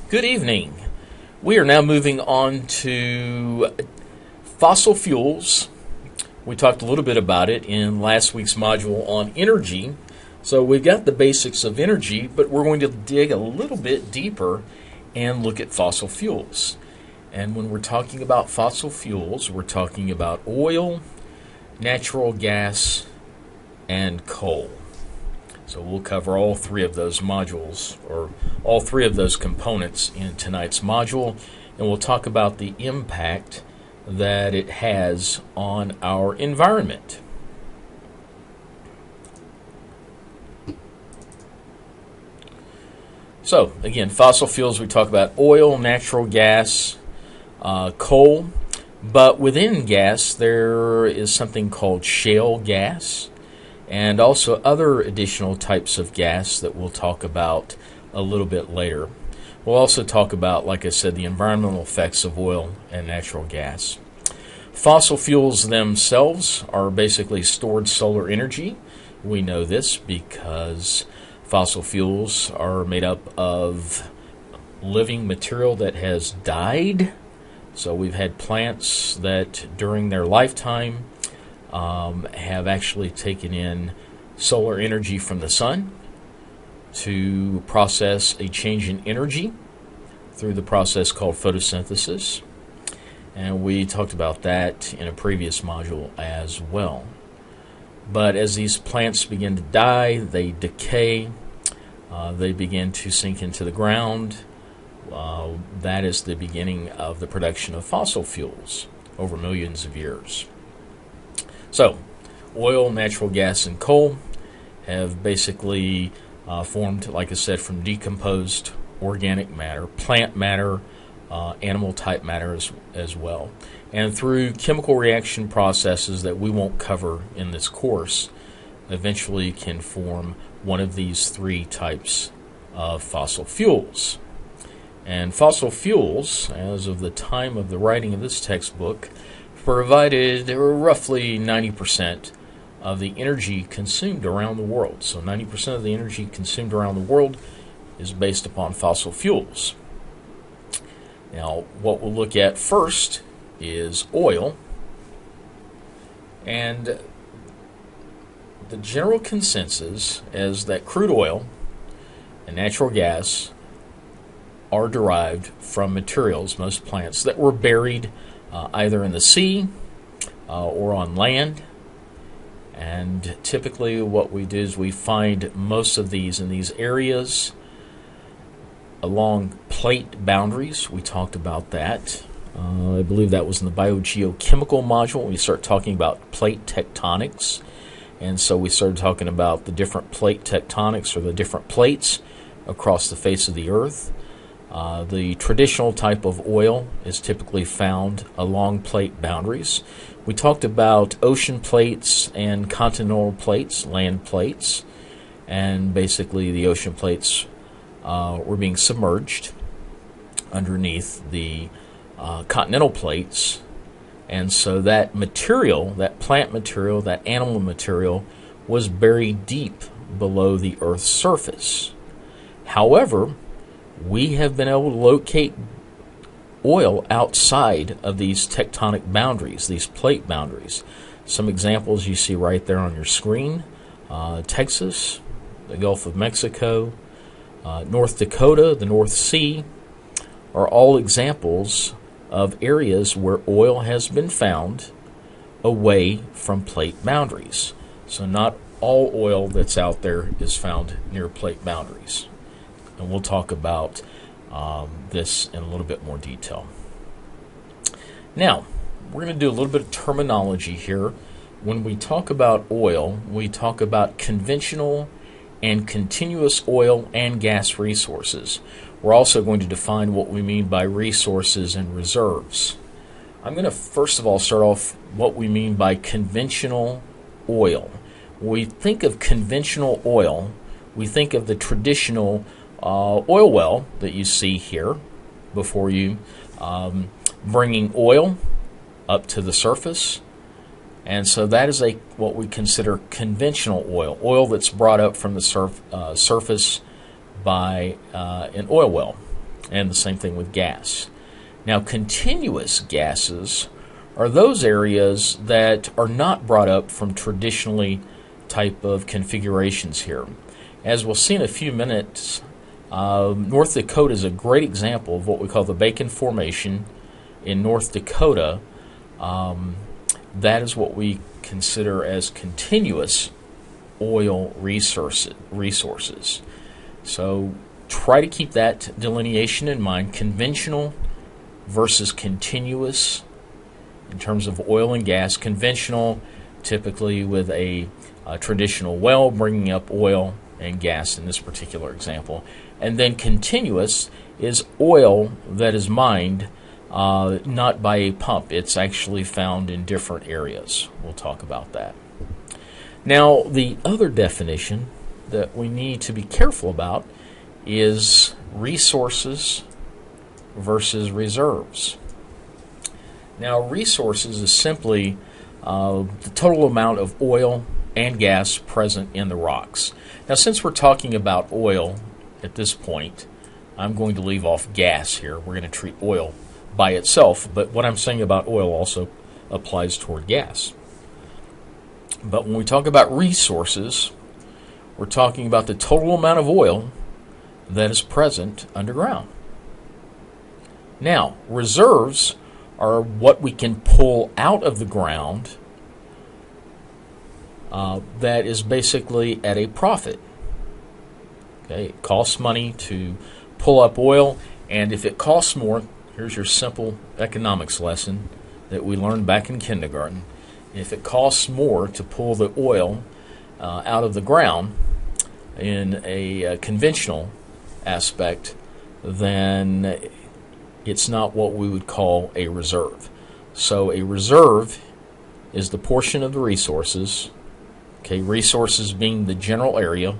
Good evening. We are now moving on to fossil fuels. We talked a little bit about it in last week's module on energy. So we've got the basics of energy, but we're going to dig a little bit deeper and look at fossil fuels. And when we're talking about fossil fuels, we're talking about oil, natural gas, and coal. So we'll cover all three of those modules, or all three of those components in tonight's module, and we'll talk about the impact that it has on our environment. So, again, fossil fuels, we talk about oil, natural gas, coal, but within gas there is something called shale gas, and also other additional types of gas that we'll talk about a little bit later. We'll also talk about, like I said, the environmental effects of oil and natural gas. Fossil fuels themselves are basically stored solar energy. We know this because fossil fuels are made up of living material that has died. So we've had plants that during their lifetime have actually taken in solar energy from the sun to process a change in energy through the process called photosynthesis. And we talked about that in a previous module as well. But as these plants begin to die, they decay, they begin to sink into the ground. That is the beginning of the production of fossil fuels over millions of years. So, oil, natural gas, and coal have basically formed, like I said, from decomposed organic matter, plant matter, animal-type matter as well. And through chemical reaction processes that we won't cover in this course, eventually can form one of these three types of fossil fuels. And fossil fuels, as of the time of the writing of this textbook, provided roughly 90% of the energy consumed around the world. So 90% of the energy consumed around the world is based upon fossil fuels. Now, what we'll look at first is oil. And the general consensus is that crude oil and natural gas are derived from materials, most plants, that were buried either in the sea or on land. And typically what we do is we find most of these in these areas along plate boundaries. We talked about that. I believe that was in the biogeochemical module. We start talking about plate tectonics. And so we started talking about the different plate tectonics, or the different plates across the face of the earth. The traditional type of oil is typically found along plate boundaries. We talked about ocean plates and continental plates, land plates, and basically the ocean plates were being submerged underneath the continental plates, and so that material, that plant material, that animal material, was buried deep below the Earth's surface. However, we have been able to locate oil outside of these tectonic boundaries, these plate boundaries. Some examples you see right there on your screen. Texas, the Gulf of Mexico, North Dakota, the North Sea, are all examples of areas where oil has been found away from plate boundaries. So not all oil that's out there is found near plate boundaries. And we'll talk about this in a little bit more detail. Now, we're going to do a little bit of terminology here. When we talk about oil, we talk about conventional and continuous oil and gas resources. We're also going to define what we mean by resources and reserves. I'm going to first of all start off what we mean by conventional oil. When we think of conventional oil, we think of the traditional oil well that you see here before you, bringing oil up to the surface. And so that is what we consider conventional oil that's brought up from the surface by an oil well. and the same thing with gas. Now, continuous gases are those areas that are not brought up from traditionally type of configurations here. As we'll see in a few minutes, North Dakota is a great example of what we call the Bacon Formation in North Dakota. That is what we consider as continuous oil resources. So try to keep that delineation in mind, conventional versus continuous in terms of oil and gas. Conventional, typically with a traditional well bringing up oil and gas in this particular example. And then continuous is oil that is mined not by a pump. It's actually found in different areas. We'll talk about that. Now, the other definition that we need to be careful about is resources versus reserves. Now, resources is simply the total amount of oil and gas present in the rocks. Now, since we're talking about oil at this point, I'm going to leave off gas here. We're going to treat oil by itself, but what I'm saying about oil also applies toward gas. But when we talk about resources, we're talking about the total amount of oil that is present underground. Now, reserves are what we can pull out of the ground that is basically at a profit. Okay, it costs money to pull up oil, and if it costs more, here's your simple economics lesson that we learned back in kindergarten. If it costs more to pull the oil out of the ground in a conventional aspect, then it's not what we would call a reserve. So a reserve is the portion of the resources, okay, resources being the general area.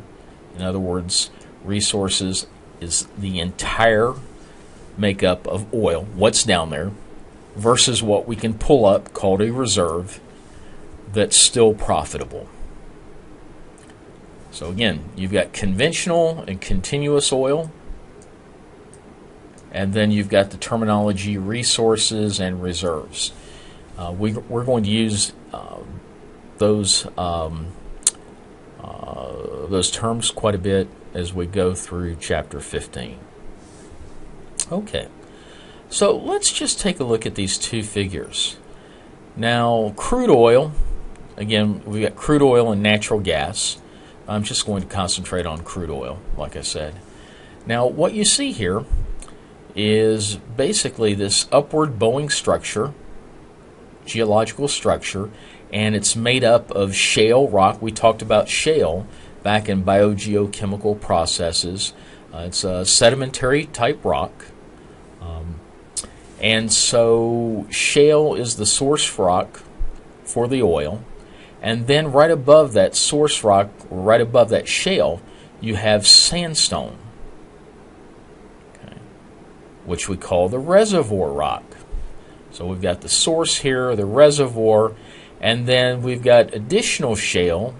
In other words, resources is the entire makeup of oil, what's down there, versus what we can pull up called a reserve that's still profitable. So again, you've got conventional and continuous oil, and then you've got the terminology resources and reserves. We're going to use those terms quite a bit as we go through Chapter 15. Okay, so let's just take a look at these two figures. Now, crude oil, again, we've got crude oil and natural gas. I'm just going to concentrate on crude oil, like I said. Now, what you see here is basically this upward bowing structure, geological structure, and it's made up of shale rock. We talked about shale back in biogeochemical processes. It's a sedimentary type rock. And so shale is the source rock for the oil. And then right above that source rock, right above that shale, you have sandstone, okay, which we call the reservoir rock. So we've got the source here, the reservoir, and then we've got additional shale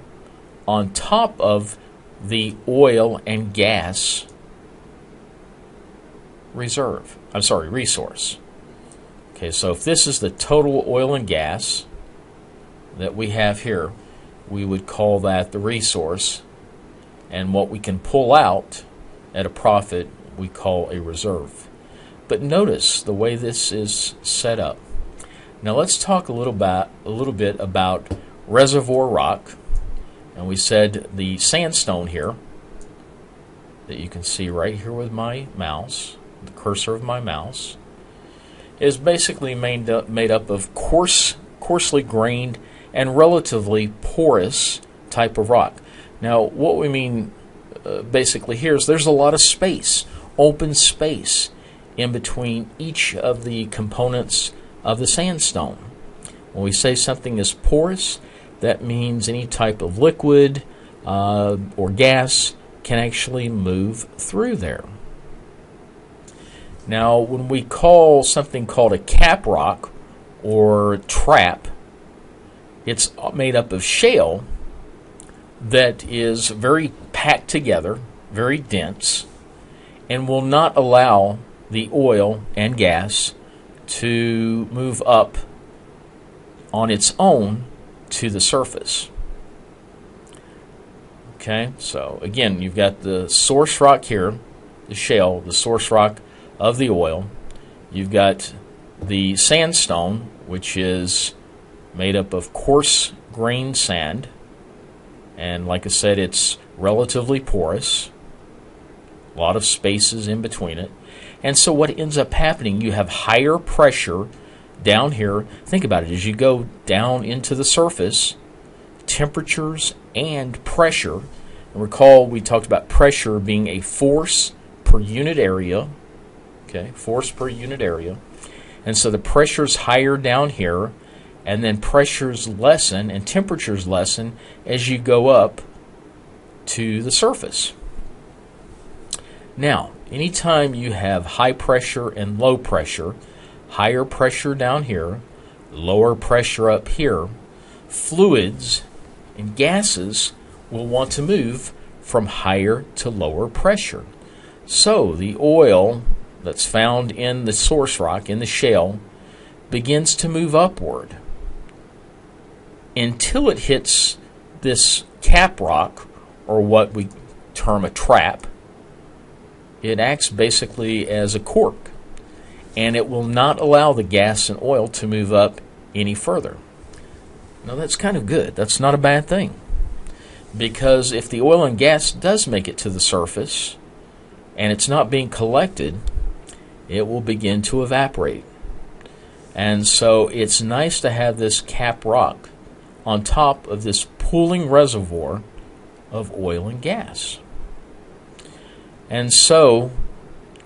on top of the oil and gas resource. Okay, so if this is the total oil and gas that we have here, we would call that the resource, and what we can pull out at a profit we call a reserve. But notice the way this is set up. Now let's talk a little bit about reservoir rock, and we said the sandstone here that you can see right here with my mouse, the cursor of my mouse, is basically made up of coarsely grained and relatively porous type of rock. Now, what we mean basically here is there's a lot of space, open space, in between each of the components of the sandstone. When we say something is porous, that means any type of liquid or gas can actually move through there. Now, when we call something called a cap rock or trap, it's made up of shale that is very packed together, very dense, and will not allow the oil and gas to move up on its own to the surface. Okay, so again, you've got the source rock here, the shale, the source rock of the oil. You've got the sandstone, which is made up of coarse grained sand, and like I said, it's relatively porous, a lot of spaces in between it. And so what ends up happening, you have higher pressure down here. Think about it, as you go down into the surface, temperatures and pressure, and recall we talked about pressure being a force per unit area, okay, force per unit area. And so the pressure's higher down here, and then pressures lessen and temperatures lessen as you go up to the surface. Now, anytime you have high pressure and low pressure, higher pressure down here, lower pressure up here, fluids and gases will want to move from higher to lower pressure. So the oil that's found in the source rock, in the shale, begins to move upward until it hits this cap rock, or what we term a trap. It acts basically as a cork, and it will not allow the gas and oil to move up any further. Now that's kind of good. That's not a bad thing, because if the oil and gas does make it to the surface and it's not being collected, it will begin to evaporate. And so it's nice to have this cap rock on top of this pooling reservoir of oil and gas. And so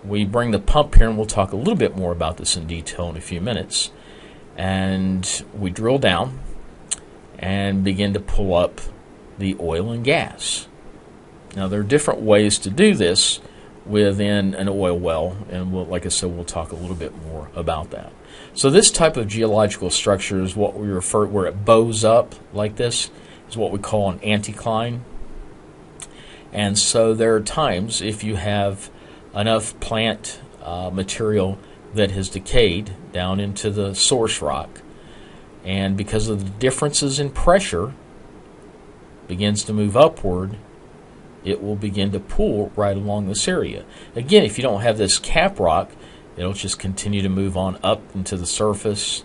we bring the pump here, and we'll talk a little bit more about this in detail in a few minutes. And we drill down and begin to pull up the oil and gas. Now, there are different ways to do this within an oil well, and like I said, we'll talk a little bit more about that. So this type of geological structure is what we refer, where it bows up like this, is what we call an anticline. And so there are times, if you have enough plant material that has decayed down into the source rock, and because of the differences in pressure begins to move upward, it will begin to pool right along this area. Again, if you don't have this cap rock, it'll just continue to move on up into the surface,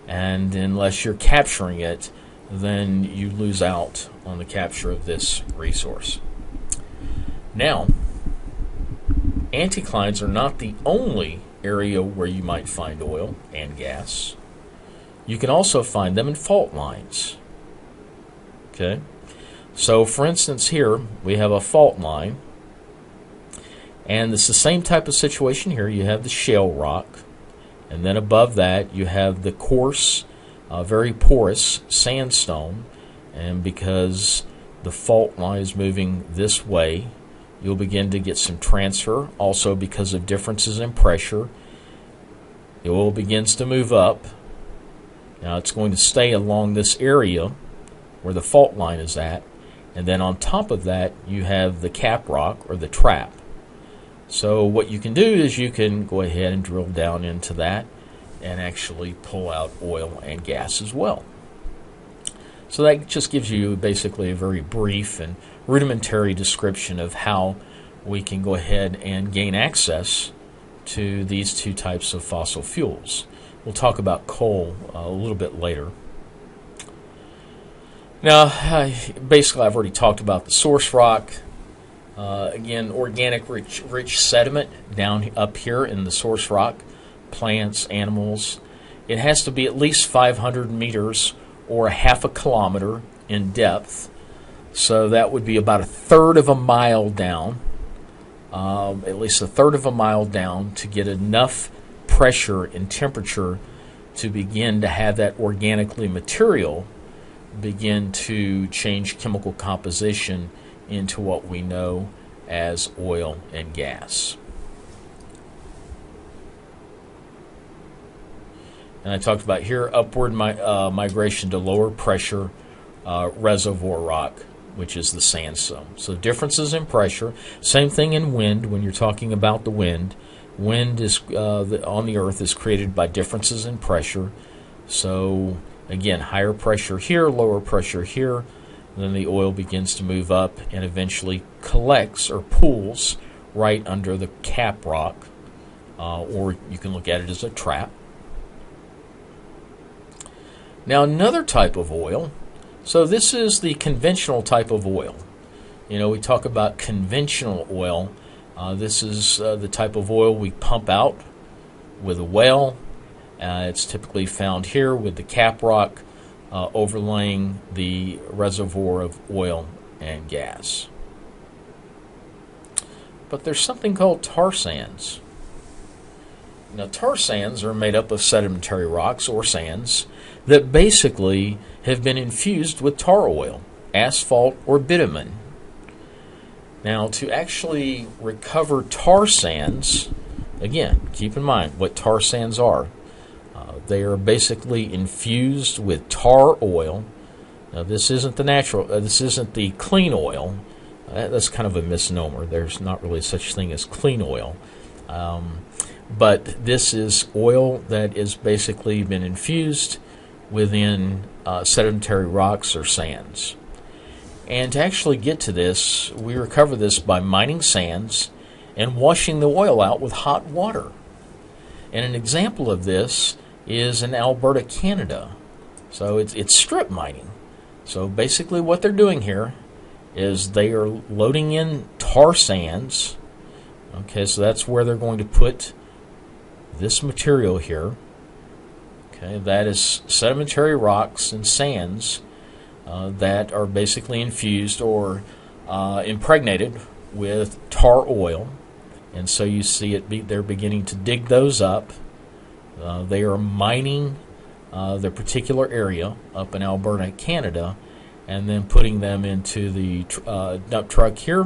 and unless you're capturing it, then you lose out on the capture of this resource. Now, anticlines are not the only area where you might find oil and gas. You can also find them in fault lines. Okay? So, for instance, here we have a fault line, and it's the same type of situation here. You have the shale rock, and then above that you have the coarse, very porous sandstone, and because the fault line is moving this way, you'll begin to get some transfer. Also, because of differences in pressure, the oil begins to move up. Now it's going to stay along this area where the fault line is at, and then on top of that you have the cap rock, or the trap. So what you can do is you can go ahead and drill down into that and actually pull out oil and gas as well. So that just gives you basically a very brief and rudimentary description of how we can go ahead and gain access to these two types of fossil fuels. We'll talk about coal a little bit later. Now, basically I've already talked about the source rock. Again, organic rich sediment down up here in the source rock, plants, animals. It has to be at least 500 meters or a half a kilometer in depth. So that would be about a third of a mile down, at least a third of a mile down, to get enough pressure and temperature to begin to have that organically material begin to change chemical composition into what we know as oil and gas. And I talked about here upward migration to lower pressure reservoir rock, which is the sandstone. So differences in pressure. Same thing in wind when you're talking about the wind. Wind is on the Earth is created by differences in pressure. So again, higher pressure here, lower pressure here. Then the oil begins to move up and eventually collects or pools right under the cap rock, or you can look at it as a trap. Now another type of oil, so this is the conventional type of oil. You know, we talk about conventional oil. This is the type of oil we pump out with a well. It's typically found here with the cap rock overlaying the reservoir of oil and gas. But there's something called tar sands. Now, tar sands are made up of sedimentary rocks or sands that basically have been infused with tar oil, asphalt, or bitumen. Now, to actually recover tar sands, again, keep in mind what tar sands are. They are basically infused with tar oil. Now, this isn't the natural. This isn't the clean oil. That's kind of a misnomer. There's not really such thing as clean oil. But this is oil that is basically been infused within sedimentary rocks or sands. And to actually get to this, we recover this by mining sands and washing the oil out with hot water. And an example of this is in Alberta, Canada. So it's strip mining. So basically what they're doing here is they are loading in tar sands. Okay, so that's where they're going to put this material here. Okay, that is sedimentary rocks and sands that are basically infused or impregnated with tar oil. And so you see they're beginning to dig those up. They are mining their particular area up in Alberta, Canada, and then putting them into the dump truck here,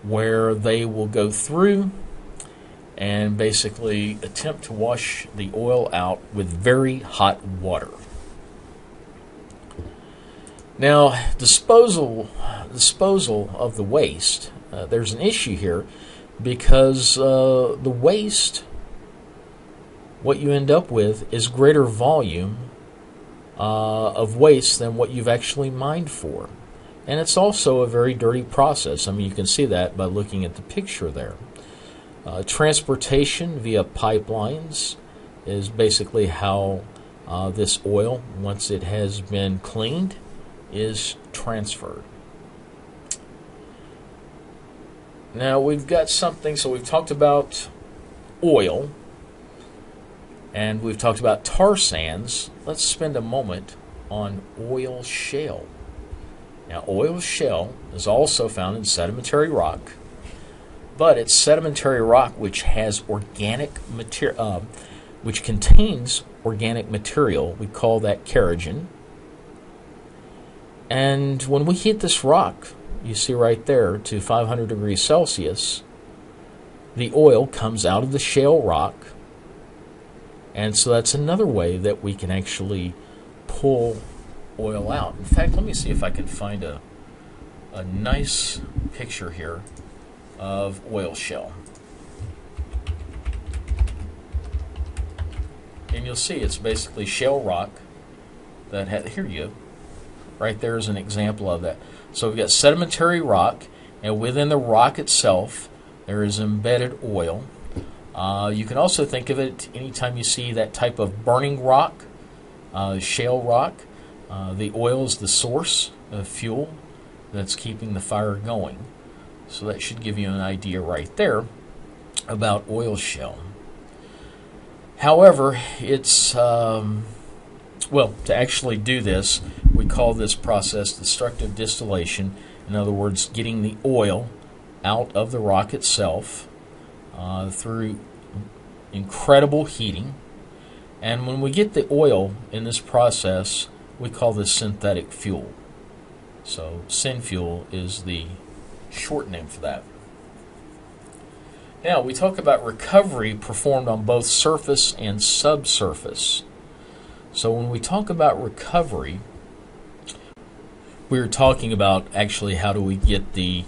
where they will go through and basically attempt to wash the oil out with very hot water. Now, disposal of the waste, there's an issue here because the waste, what you end up with is greater volume of waste than what you've actually mined for. And it's also a very dirty process. I mean, you can see that by looking at the picture there. Transportation via pipelines is basically how this oil, once it has been cleaned, is transferred. Now we've got something, so we've talked about oil and we've talked about tar sands. Let's spend a moment on oil shale. Now oil shale is also found in sedimentary rock, but it's sedimentary rock which has organic material, which contains organic material. We call that kerogen. And when we heat this rock, you see right there, to 500 degrees Celsius, the oil comes out of the shale rock. And so that's another way that we can actually pull oil out. In fact, let me see if I can find a nice picture here of oil shale. And you'll see it's basically shale rock that here you go. Right there is an example of that. So we've got sedimentary rock, and within the rock itself, there is embedded oil. You can also think of it anytime you see that type of burning rock, shale rock. The oil is the source of fuel that's keeping the fire going. So that should give you an idea right there about oil shale. However, it's well, to actually do this, we call this process destructive distillation. In other words, getting the oil out of the rock itself through incredible heating. And when we get the oil in this process, we call this synthetic fuel. So syn fuel is the short name for that. Now, we talk about recovery performed on both surface and subsurface. So when we talk about recovery, we're talking about actually how do we get the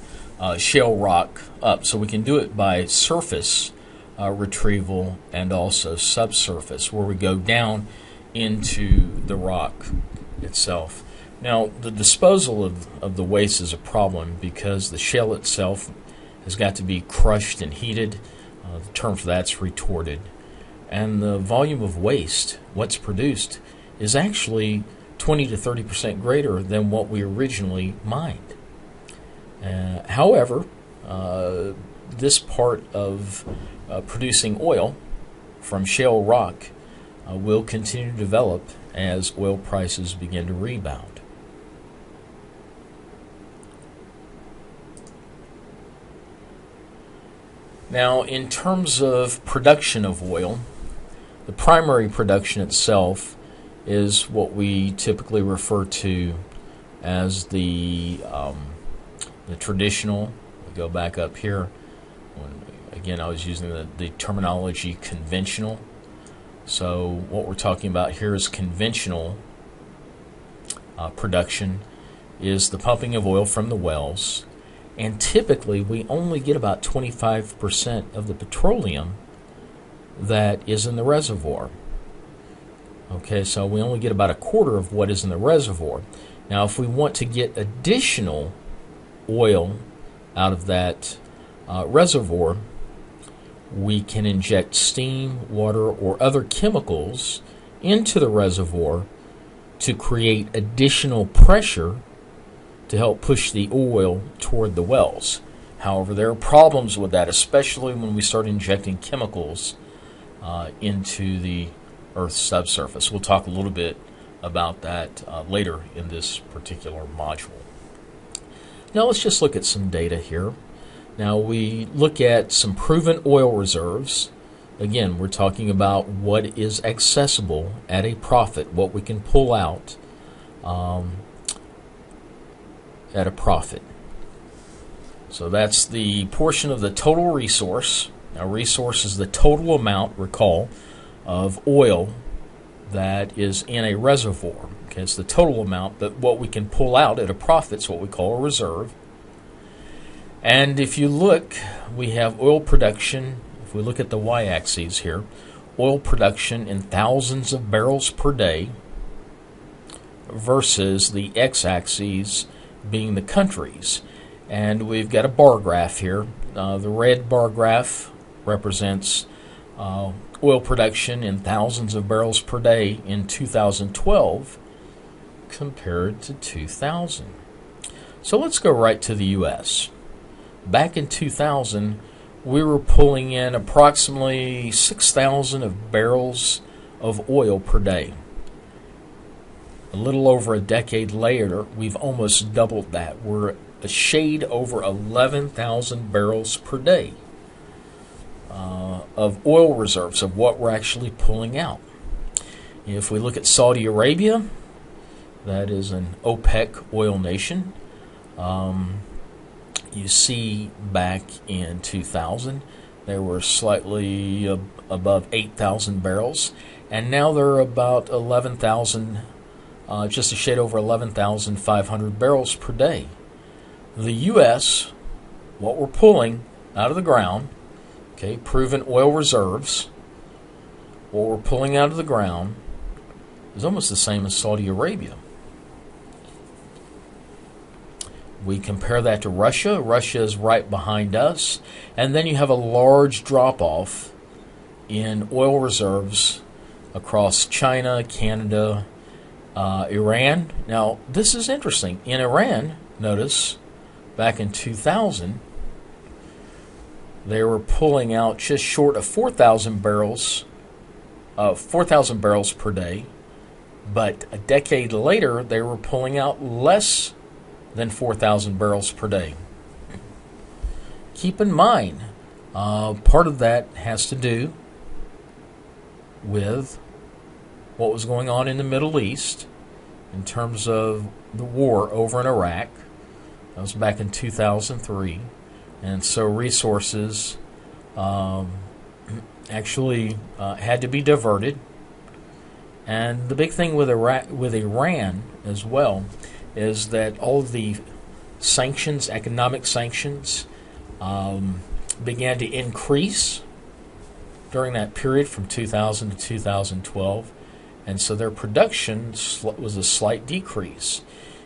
shale rock up. So we can do it by surface retrieval, and also subsurface, where we go down into the rock itself. Now, the disposal of the waste is a problem because the shale itself has got to be crushed and heated. The term for that's retorted. And the volume of waste, what's produced, is actually 20 to 30% greater than what we originally mined. However, this part of producing oil from shale rock will continue to develop as oil prices begin to rebound. Now, in terms of production of oil, the primary production itself is what we typically refer to as the traditional. We go back up here. Again, I was using the terminology conventional. So what we're talking about here is conventional production, is the pumping of oil from the wells. And typically, we only get about 25% of the petroleum that is in the reservoir. Okay, so we only get about a quarter of what is in the reservoir. Now, if we want to get additional oil out of that reservoir, we can inject steam, water, or other chemicals into the reservoir to create additional pressure to help push the oil toward the wells. However, there are problems with that, especially when we start injecting chemicals into the Earth's subsurface. We'll talk a little bit about that later in this particular module. Now let's just look at some data here. Now we look at some proven oil reserves. Again, we're talking about what is accessible at a profit, what we can pull out at a profit. So that's the portion of the total resource. Now, resource is the total amount, recall, of oil that is in a reservoir. Okay, it's the total amount, but what we can pull out at a profit is what we call a reserve. And if you look, we have oil production. If we look at the y-axis here, oil production in thousands of barrels per day versus the x-axis being the countries. And we've got a bar graph here. The red bar graph represents oil production in thousands of barrels per day in 2012 compared to 2000. So let's go right to the U.S. Back in 2000, we were pulling in approximately 6,000 of barrels of oil per day. A little over a decade later, we've almost doubled that. We're a shade over 11,000 barrels per day of oil reserves, of what we're actually pulling out. If we look at Saudi Arabia, that is an OPEC oil nation. You see back in 2000, they were slightly above 8,000 barrels, and now they're about 11,000, just a shade over 11,500 barrels per day. The U.S., what we're pulling out of the ground, okay, proven oil reserves, what we're pulling out of the ground is almost the same as Saudi Arabia. We compare that to Russia. Russia is right behind us. And then you have a large drop-off in oil reserves across China, Canada, Iran. Now, this is interesting. In Iran, notice, back in 2000, they were pulling out just short of 4,000 barrels per day. But a decade later, they were pulling out less than 4,000 barrels per day. Keep in mind, part of that has to do with what was going on in the Middle East in terms of the war over in Iraq. That was back in 2003. And so resources actually had to be diverted. And the big thing with Iran as well is that all of the sanctions, economic sanctions, began to increase during that period from 2000 to 2012, and so their production was a slight decrease.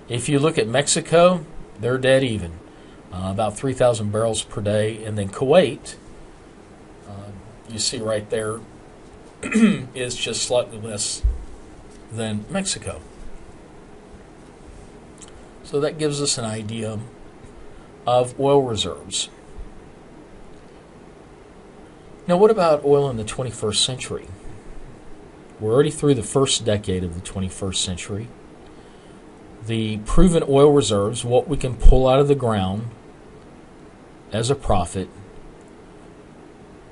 If you look at Mexico, they're dead even, about 3,000 barrels per day, and then Kuwait, you see right there, is just slightly less than Mexico. So that gives us an idea of oil reserves. Now, what about oil in the 21st century? We're already through the first decade of the 21st century. The proven oil reserves, what we can pull out of the ground as a profit,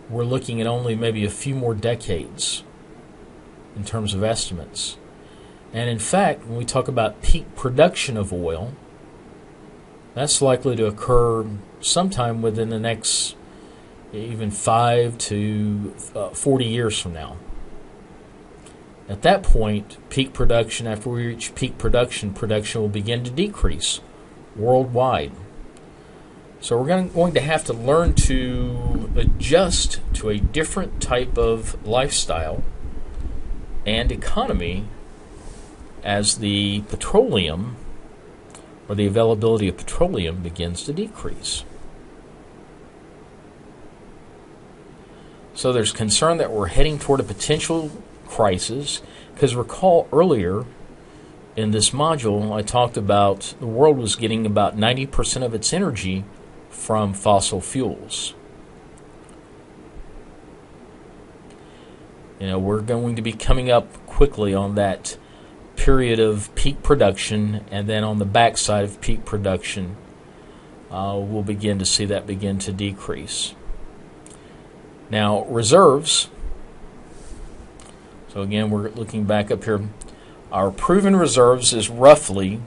we're looking at only maybe a few more decades in terms of estimates. And in fact, when we talk about peak production of oil, that's likely to occur sometime within the next even 5 to 40 years from now. At that point, peak production, after we reach peak production will begin to decrease worldwide. So we're going to have to learn to adjust to a different type of lifestyle and economy as the petroleum, or the availability of petroleum, begins to decrease. So there's concern that we're heading toward a potential crisis, because recall earlier in this module I talked about the world was getting about 90% of its energy from fossil fuels. We're going to be coming up quickly on that period of peak production, and then on the backside of peak production, we'll begin to see that begin to decrease. Now, reserves. So again, we're looking back up here. Our proven reserves is roughly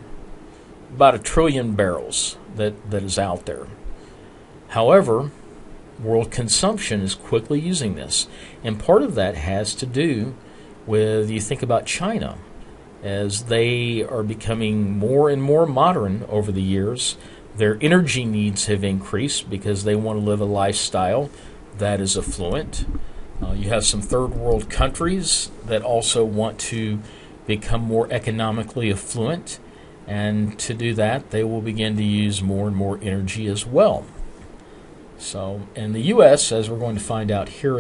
about 1 trillion barrels that is out there. However, world consumption is quickly using this, and part of that has to do with, you think about China, as they are becoming more and more modern over the years. Their energy needs have increased because they want to live a lifestyle that is affluent. You have some third world countries that also want to become more economically affluent, and to do that they will begin to use more and more energy as well. So in the U.S., as we're going to find out here,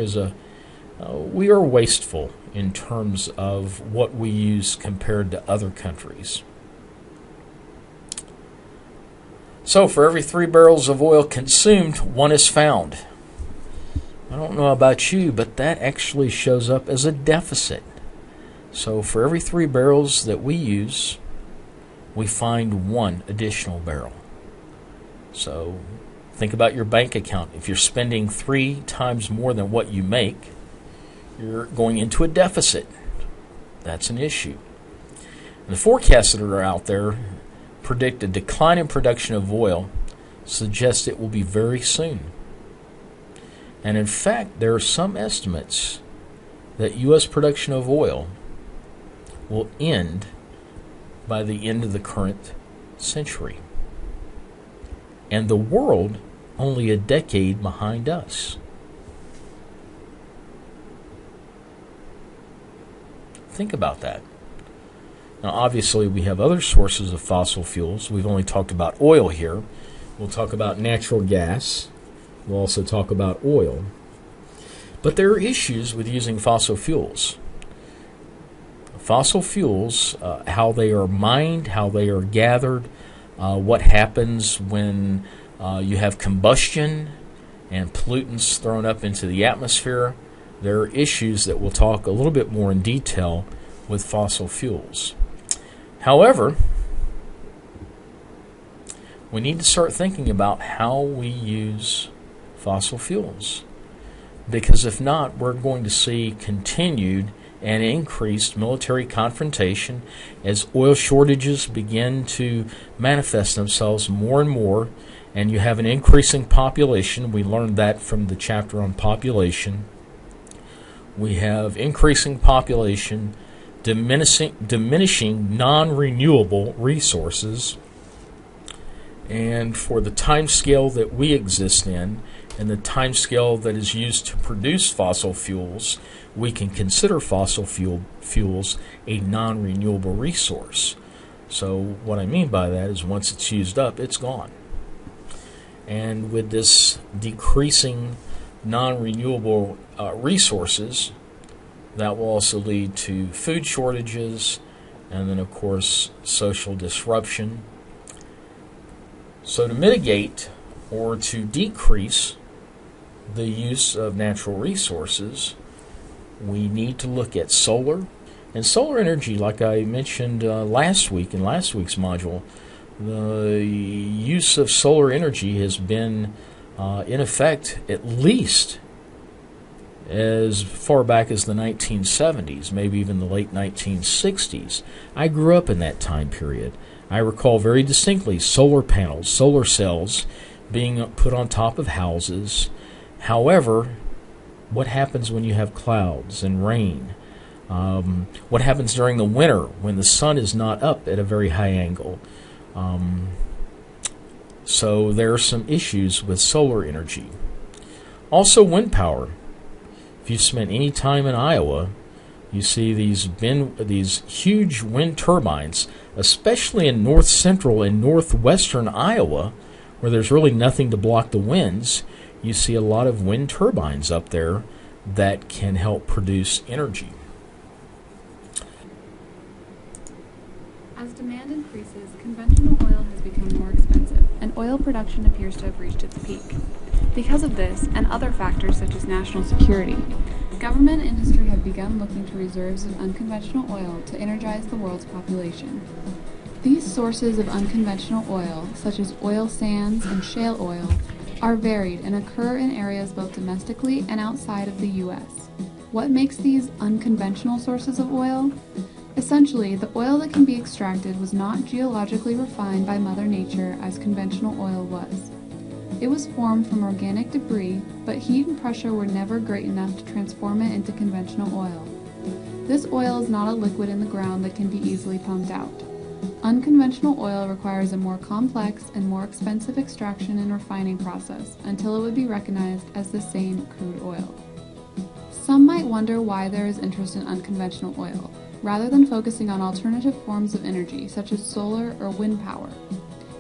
we are wasteful in terms of what we use compared to other countries. So for every 3 barrels of oil consumed, 1 is found. I don't know about you, but that actually shows up as a deficit. So for every 3 barrels that we use, we find 1 additional barrel. So think about your bank account. If you're spending 3 times more than what you make, you're going into a deficit. That's an issue. And the forecasts that are out there predict a decline in production of oil, suggest it will be very soon. And in fact, there are some estimates that U.S. production of oil will end by the end of the current century, and the world only a decade behind us. Think about that. Now, obviously, we have other sources of fossil fuels. We've only talked about oil here. We'll talk about natural gas. We'll also talk about oil. But there are issues with using fossil fuels. Fossil fuels, how they are mined, how they are gathered, what happens when you have combustion and pollutants thrown up into the atmosphere. There are issues that we'll talk a little bit more in detail with fossil fuels. However, we need to start thinking about how we use fossil fuels, because if not, we're going to see continued and increased military confrontation as oil shortages begin to manifest themselves more and more, and you have an increasing population. We learned that from the chapter on population. We have increasing population, diminishing non-renewable resources, and for the time scale that we exist in, and the time scale that is used to produce fossil fuels, we can consider fossil fuels a non-renewable resource. So what I mean by that is once it's used up, it's gone. And with this decreasing non-renewable resources, that will also lead to food shortages and then, of course, social disruption. So to mitigate or to decrease the use of natural resources, we need to look at solar. And solar energy, like I mentioned last week in last week's module, the use of solar energy has been in effect at least as far back as the 1970s, maybe even the late 1960s. I grew up in that time period. I recall very distinctly solar panels, solar cells being put on top of houses. However, what happens when you have clouds and rain? What happens during the winter when the sun is not up at a very high angle? So there are some issues with solar energy. Also wind power. If you've spent any time in Iowa, you see these huge wind turbines, especially in north central and northwestern Iowa, where there's really nothing to block the winds. You see a lot of wind turbines up there that can help produce energy. As demand increases, conventional oil has become more expensive, and oil production appears to have reached its peak. Because of this, and other factors such as national security, government and industry have begun looking to reserves of unconventional oil to energize the world's population. These sources of unconventional oil, such as oil sands and shale oil, are varied and occur in areas both domestically and outside of the U.S. What makes these unconventional sources of oil? Essentially, the oil that can be extracted was not geologically refined by Mother Nature as conventional oil was. It was formed from organic debris, but heat and pressure were never great enough to transform it into conventional oil. This oil is not a liquid in the ground that can be easily pumped out. Unconventional oil requires a more complex and more expensive extraction and refining process until it would be recognized as the same crude oil. Some might wonder why there is interest in unconventional oil, rather than focusing on alternative forms of energy such as solar or wind power.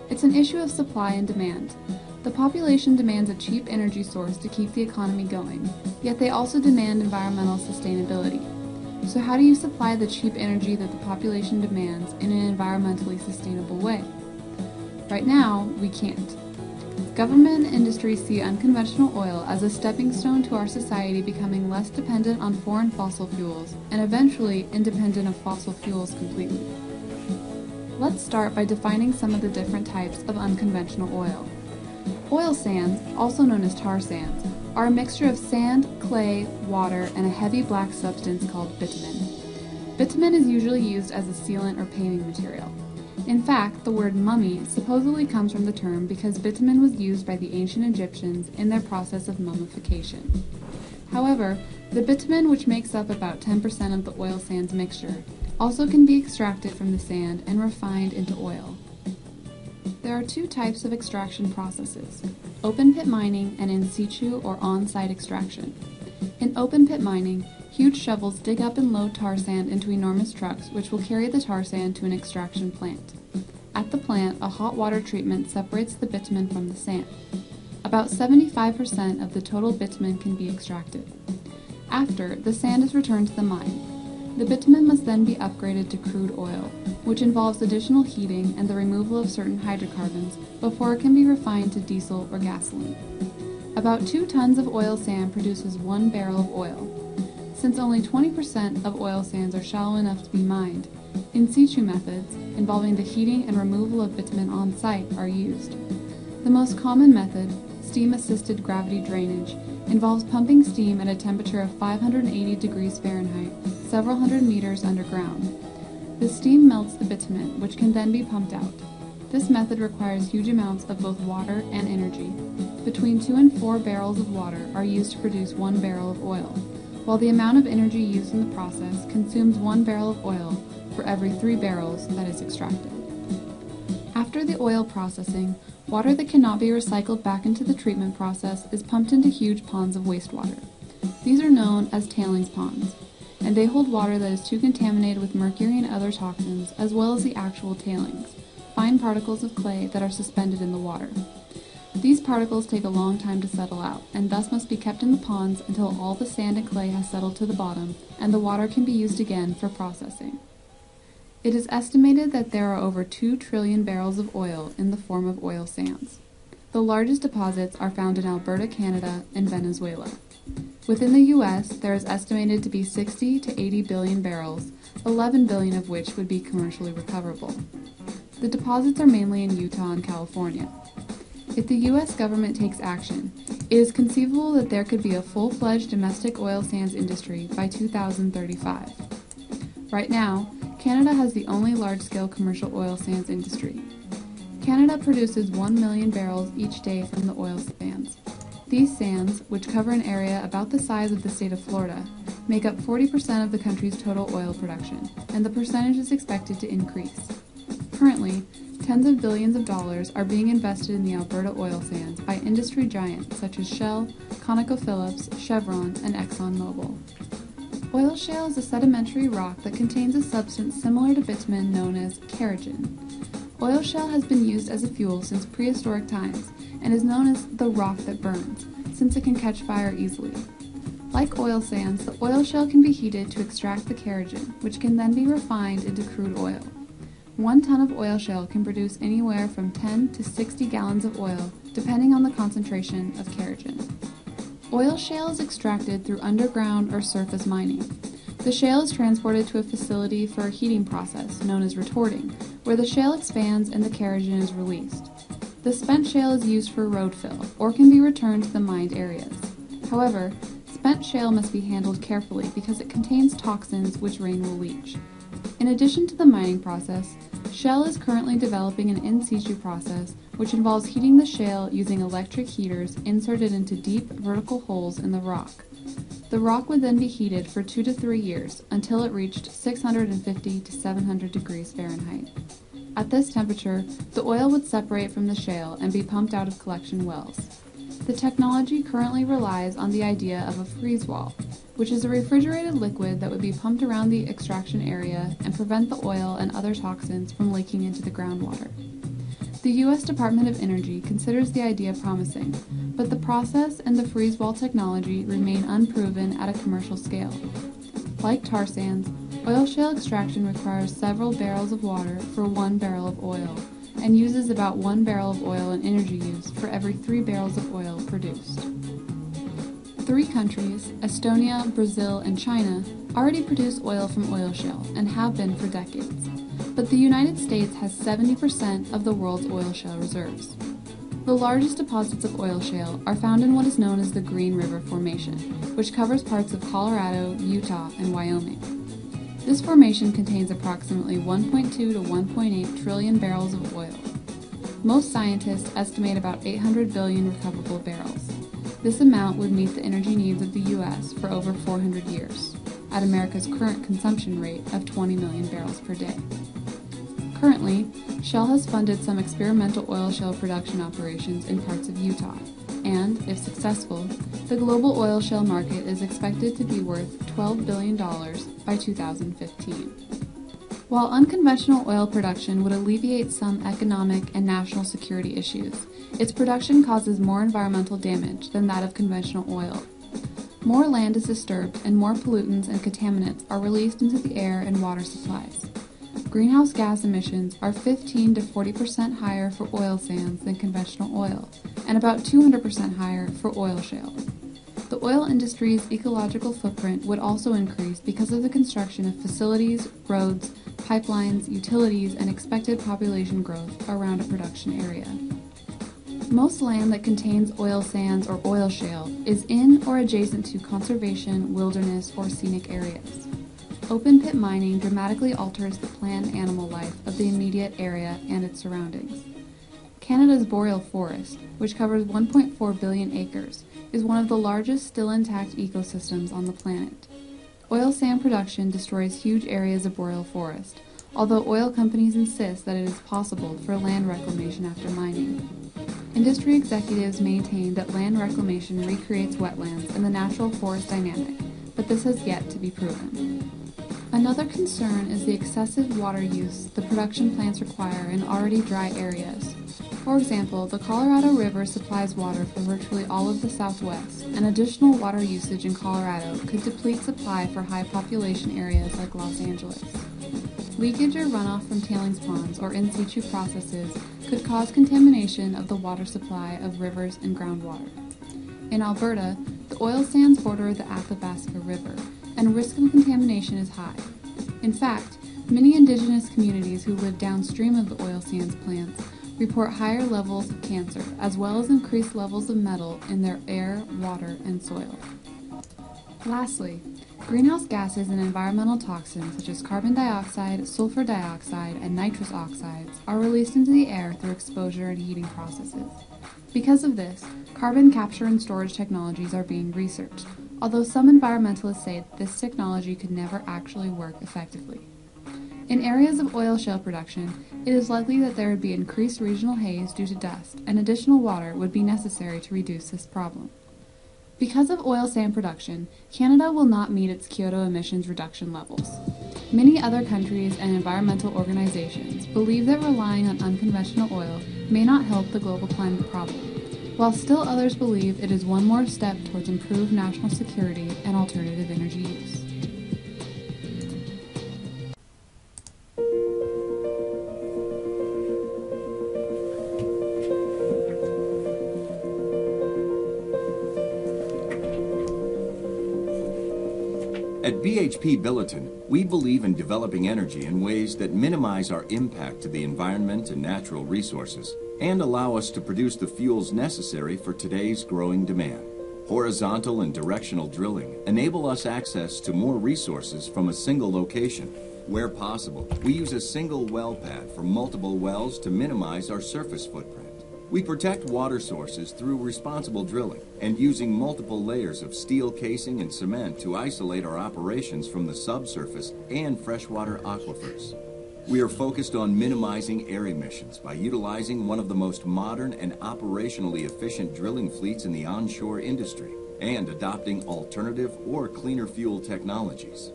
It's an issue of supply and demand. The population demands a cheap energy source to keep the economy going, yet they also demand environmental sustainability. So how do you supply the cheap energy that the population demands in an environmentally sustainable way? Right now, we can't. Government and industry see unconventional oil as a stepping stone to our society becoming less dependent on foreign fossil fuels and eventually independent of fossil fuels completely. Let's start by defining some of the different types of unconventional oil. Oil sands, also known as tar sands, are a mixture of sand, clay, water, and a heavy black substance called bitumen. Bitumen is usually used as a sealant or painting material. In fact, the word mummy supposedly comes from the term because bitumen was used by the ancient Egyptians in their process of mummification. However, the bitumen, which makes up about 10% of the oil sands mixture, also can be extracted from the sand and refined into oil. There are two types of extraction processes: open pit mining and in situ or on-site extraction. In open pit mining, huge shovels dig up and load tar sand into enormous trucks which will carry the tar sand to an extraction plant. At the plant, a hot water treatment separates the bitumen from the sand. About 75% of the total bitumen can be extracted. After, the sand is returned to the mine. The bitumen must then be upgraded to crude oil, which involves additional heating and the removal of certain hydrocarbons before it can be refined to diesel or gasoline. About 2 tons of oil sand produces 1 barrel of oil. Since only 20% of oil sands are shallow enough to be mined, in situ methods, involving the heating and removal of bitumen on site, are used. The most common method, steam-assisted gravity drainage, involves pumping steam at a temperature of 580 degrees Fahrenheit, several hundred meters underground. The steam melts the bitumen, which can then be pumped out. This method requires huge amounts of both water and energy. Between 2 and 4 barrels of water are used to produce 1 barrel of oil, while the amount of energy used in the process consumes 1 barrel of oil for every 3 barrels that is extracted. After the oil processing, water that cannot be recycled back into the treatment process is pumped into huge ponds of wastewater. These are known as tailings ponds, and they hold water that is too contaminated with mercury and other toxins, as well as the actual tailings, fine particles of clay that are suspended in the water. These particles take a long time to settle out, and thus must be kept in the ponds until all the sand and clay has settled to the bottom, and the water can be used again for processing. It is estimated that there are over 2 trillion barrels of oil in the form of oil sands. The largest deposits are found in Alberta, Canada, and Venezuela. Within the U.S., there is estimated to be 60 to 80 billion barrels, 11 billion of which would be commercially recoverable. The deposits are mainly in Utah and California. If the U.S. government takes action, it is conceivable that there could be a full-fledged domestic oil sands industry by 2035. Right now, Canada has the only large-scale commercial oil sands industry. Canada produces 1 million barrels each day from the oil sands. These sands, which cover an area about the size of the state of Florida, make up 40% of the country's total oil production, and the percentage is expected to increase. Currently, tens of billions of dollars are being invested in the Alberta oil sands by industry giants such as Shell, ConocoPhillips, Chevron, and ExxonMobil. Oil shale is a sedimentary rock that contains a substance similar to bitumen known as kerogen. Oil shale has been used as a fuel since prehistoric times and is known as the rock that burns, since it can catch fire easily. Like oil sands, the oil shale can be heated to extract the kerogen, which can then be refined into crude oil. 1 ton of oil shale can produce anywhere from 10 to 60 gallons of oil, depending on the concentration of kerogen. Oil shale is extracted through underground or surface mining. The shale is transported to a facility for a heating process known as retorting, where the shale expands and the kerogen is released. The spent shale is used for road fill, or can be returned to the mined areas. However, spent shale must be handled carefully because it contains toxins which rain will leach. In addition to the mining process, Shell is currently developing an in situ process which involves heating the shale using electric heaters inserted into deep vertical holes in the rock. The rock would then be heated for 2 to 3 years until it reached 650 to 700 degrees Fahrenheit. At this temperature, the oil would separate from the shale and be pumped out of collection wells. The technology currently relies on the idea of a freeze wall, which is a refrigerated liquid that would be pumped around the extraction area and prevent the oil and other toxins from leaking into the groundwater. The U.S. Department of Energy considers the idea promising, but the process and the freeze wall technology remain unproven at a commercial scale. Like tar sands, oil shale extraction requires several barrels of water for 1 barrel of oil, and uses about 1 barrel of oil in energy use for every 3 barrels of oil produced. 3 countries, Estonia, Brazil, and China, already produce oil from oil shale and have been for decades. But the United States has 70% of the world's oil shale reserves. The largest deposits of oil shale are found in what is known as the Green River Formation, which covers parts of Colorado, Utah, and Wyoming. This formation contains approximately 1.2 to 1.8 trillion barrels of oil. Most scientists estimate about 800 billion recoverable barrels. This amount would meet the energy needs of the U.S. for over 400 years, at America's current consumption rate of 20 million barrels per day. Currently, Shell has funded some experimental oil shale production operations in parts of Utah, and, if successful, the global oil shale market is expected to be worth $12 billion by 2015. While unconventional oil production would alleviate some economic and national security issues, its production causes more environmental damage than that of conventional oil. More land is disturbed and more pollutants and contaminants are released into the air and water supplies. Greenhouse gas emissions are 15 to 40% higher for oil sands than conventional oil, and about 200% higher for oil shale. The oil industry's ecological footprint would also increase because of the construction of facilities, roads, pipelines, utilities, and expected population growth around a production area. Most land that contains oil sands or oil shale is in or adjacent to conservation, wilderness, or scenic areas. Open pit mining dramatically alters the plant animal life of the immediate area and its surroundings. Canada's boreal forest, which covers 1.4 billion acres, is one of the largest still intact ecosystems on the planet. Oil sand production destroys huge areas of boreal forest, although oil companies insist that it is possible for land reclamation after mining. Industry executives maintain that land reclamation recreates wetlands and the natural forest dynamic, but this has yet to be proven. Another concern is the excessive water use the production plants require in already dry areas. For example, the Colorado River supplies water for virtually all of the Southwest, and additional water usage in Colorado could deplete supply for high population areas like Los Angeles. Leakage or runoff from tailings ponds or in situ processes could cause contamination of the water supply of rivers and groundwater. In Alberta, the oil sands border the Athabasca River, and risk of contamination is high. In fact, many indigenous communities who live downstream of the oil sands plants report higher levels of cancer, as well as increased levels of metal in their air, water, and soil. Lastly, greenhouse gases and environmental toxins such as carbon dioxide, sulfur dioxide, and nitrous oxides are released into the air through exposure and heating processes. Because of this, carbon capture and storage technologies are being researched, although some environmentalists say that this technology could never actually work effectively. In areas of oil shale production, it is likely that there would be increased regional haze due to dust, and additional water would be necessary to reduce this problem. Because of oil sand production, Canada will not meet its Kyoto emissions reduction levels. Many other countries and environmental organizations believe that relying on unconventional oil may not help the global climate problem, while still others believe it is one more step towards improved national security and alternative energy use. At BHP Billiton, we believe in developing energy in ways that minimize our impact to the environment and natural resources, and allow us to produce the fuels necessary for today's growing demand. Horizontal and directional drilling enable us access to more resources from a single location. Where possible, we use a single well pad for multiple wells to minimize our surface footprint. We protect water sources through responsible drilling and using multiple layers of steel casing and cement to isolate our operations from the subsurface and freshwater aquifers. We are focused on minimizing air emissions by utilizing one of the most modern and operationally efficient drilling fleets in the onshore industry and adopting alternative or cleaner fuel technologies.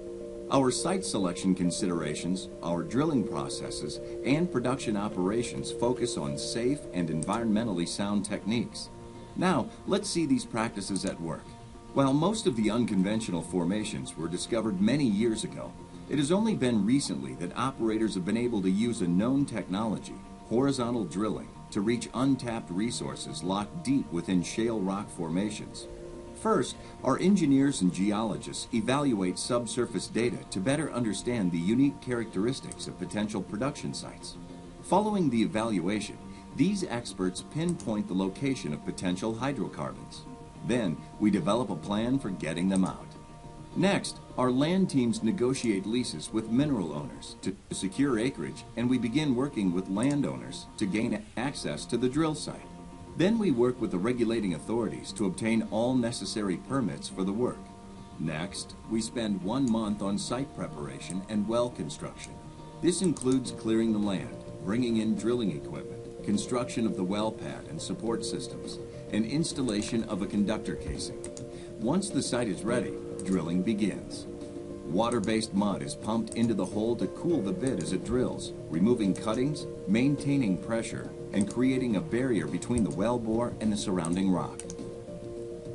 Our site selection considerations, our drilling processes, and production operations focus on safe and environmentally sound techniques. Now, let's see these practices at work. While most of the unconventional formations were discovered many years ago, it has only been recently that operators have been able to use a known technology, horizontal drilling, to reach untapped resources locked deep within shale rock formations. First, our engineers and geologists evaluate subsurface data to better understand the unique characteristics of potential production sites. Following the evaluation, these experts pinpoint the location of potential hydrocarbons. Then, we develop a plan for getting them out. Next, our land teams negotiate leases with mineral owners to secure acreage, and we begin working with landowners to gain access to the drill site. Then we work with the regulating authorities to obtain all necessary permits for the work. Next, we spend 1 month on site preparation and well construction. This includes clearing the land, bringing in drilling equipment, construction of the well pad and support systems, and installation of a conductor casing. Once the site is ready, drilling begins. Water-based mud is pumped into the hole to cool the bit as it drills, removing cuttings, maintaining pressure, and creating a barrier between the wellbore and the surrounding rock.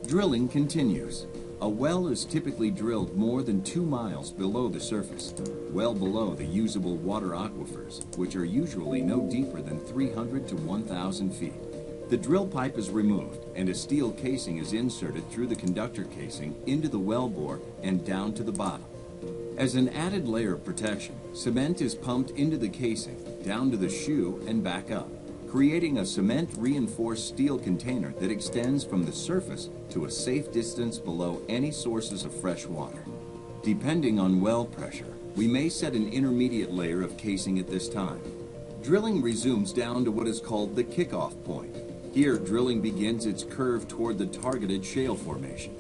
Drilling continues. A well is typically drilled more than 2 miles below the surface, well below the usable water aquifers, which are usually no deeper than 300 to 1,000 feet. The drill pipe is removed, and a steel casing is inserted through the conductor casing into the wellbore and down to the bottom. As an added layer of protection, cement is pumped into the casing, down to the shoe and back up, creating a cement-reinforced steel container that extends from the surface to a safe distance below any sources of fresh water. Depending on well pressure, we may set an intermediate layer of casing at this time. Drilling resumes down to what is called the kickoff point. Here, drilling begins its curve toward the targeted shale formation.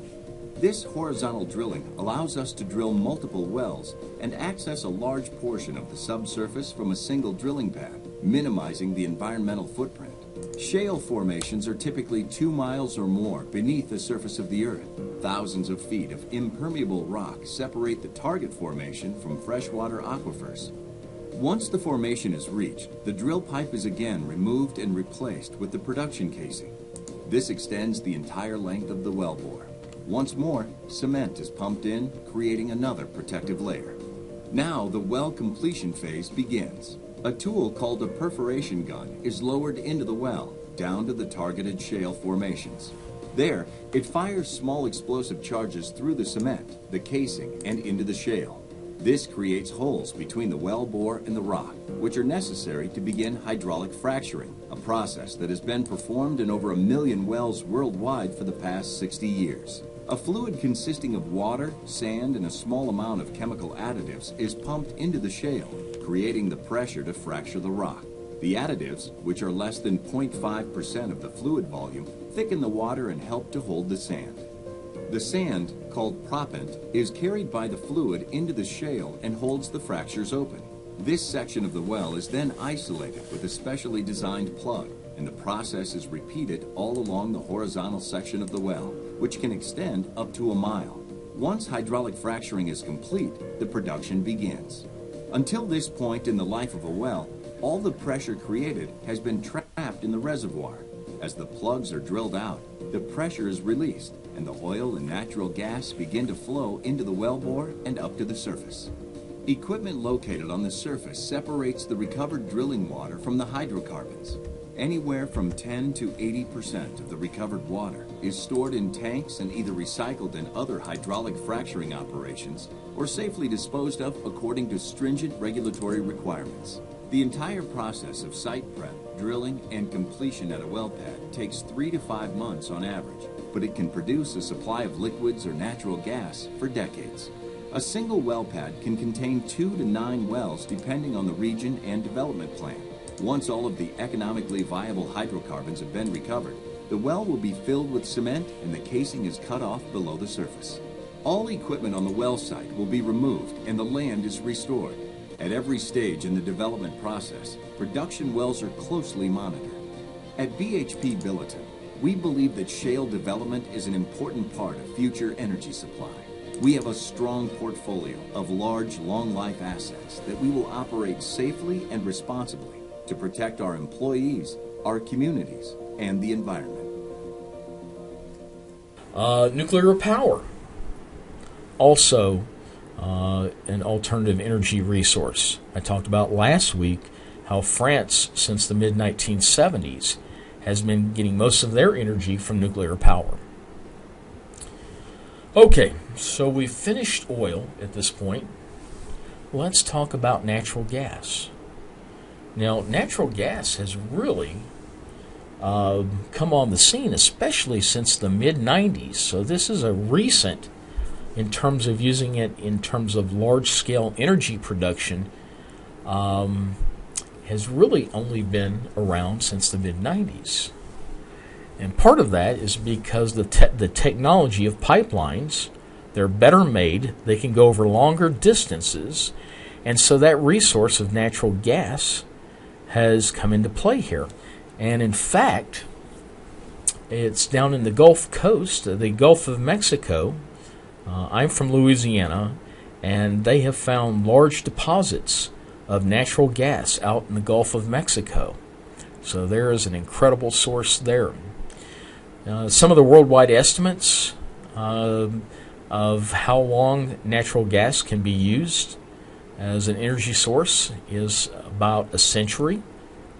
This horizontal drilling allows us to drill multiple wells and access a large portion of the subsurface from a single drilling pad, minimizing the environmental footprint. Shale formations are typically 2 miles or more beneath the surface of the earth. Thousands of feet of impermeable rock separate the target formation from freshwater aquifers. Once the formation is reached, the drill pipe is again removed and replaced with the production casing. This extends the entire length of the wellbore. Once more, cement is pumped in, creating another protective layer. Now the well completion phase begins. A tool called a perforation gun is lowered into the well, down to the targeted shale formations. There, it fires small explosive charges through the cement, the casing, and into the shale. This creates holes between the well bore and the rock, which are necessary to begin hydraulic fracturing, a process that has been performed in over 1 million wells worldwide for the past 60 years. A fluid consisting of water, sand, and a small amount of chemical additives is pumped into the shale, creating the pressure to fracture the rock. The additives, which are less than 0.5% of the fluid volume, thicken the water and help to hold the sand. The sand, called proppant, is carried by the fluid into the shale and holds the fractures open. This section of the well is then isolated with a specially designed plug, and the process is repeated all along the horizontal section of the well, which can extend up to 1 mile. Once hydraulic fracturing is complete, the production begins. Until this point in the life of a well, all the pressure created has been trapped in the reservoir. As the plugs are drilled out, the pressure is released, and the oil and natural gas begin to flow into the wellbore and up to the surface. Equipment located on the surface separates the recovered drilling water from the hydrocarbons. Anywhere from 10 to 80% of the recovered water is stored in tanks and either recycled in other hydraulic fracturing operations or safely disposed of according to stringent regulatory requirements. The entire process of site prep, drilling, and completion at a well pad takes 3 to 5 months on average, but it can produce a supply of liquids or natural gas for decades. A single well pad can contain 2 to 9 wells depending on the region and development plan. Once all of the economically viable hydrocarbons have been recovered, the well will be filled with cement and the casing is cut off below the surface. All equipment on the well site will be removed and the land is restored. At every stage in the development process, production wells are closely monitored. At BHP Billiton, we believe that shale development is an important part of future energy supply. We have a strong portfolio of large, long-life assets that we will operate safely and responsibly to protect our employees, our communities, and the environment. Nuclear power. Also, an alternative energy resource. I talked about last week how France, since the mid-1970s, has been getting most of their energy from nuclear power. Okay, so we've finished oil at this point. Let's talk about natural gas. Now, natural gas has really come on the scene, especially since the mid-90s. So this is a recent, in terms of using it in terms of large-scale energy production, has really only been around since the mid-90s. And part of that is because the technology of pipelines, they're better made, they can go over longer distances, and so that resource of natural gas has come into play here. And in fact, it's down in the Gulf Coast, the Gulf of Mexico. I'm from Louisiana, and they have found large deposits of natural gas out in the Gulf of Mexico. So there is an incredible source there. Some of the worldwide estimates of how long natural gas can be used as an energy source is about a century,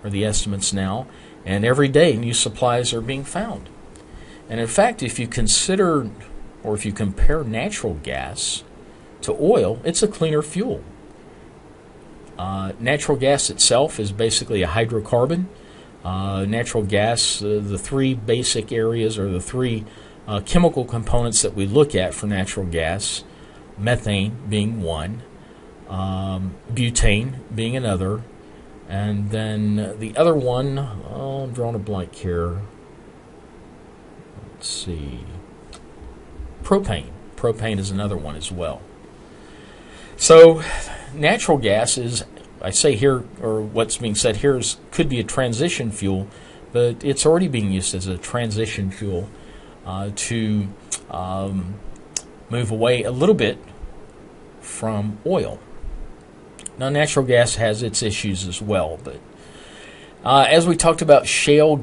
are the estimates now, and every day new supplies are being found. And in fact, if you consider or if you compare natural gas to oil, it's a cleaner fuel. Natural gas itself is basically a hydrocarbon. Natural gas, the three basic areas or the three chemical components that we look at for natural gas, methane being one, butane being another, and then the other one, I'm drawing a blank here. Let's see. propane. Propane is another one as well. So natural gas is, I say here, or what's being said here is, could be a transition fuel, but it's already being used as a transition fuel to move away a little bit from oil. Now, natural gas has its issues as well, but as we talked about shale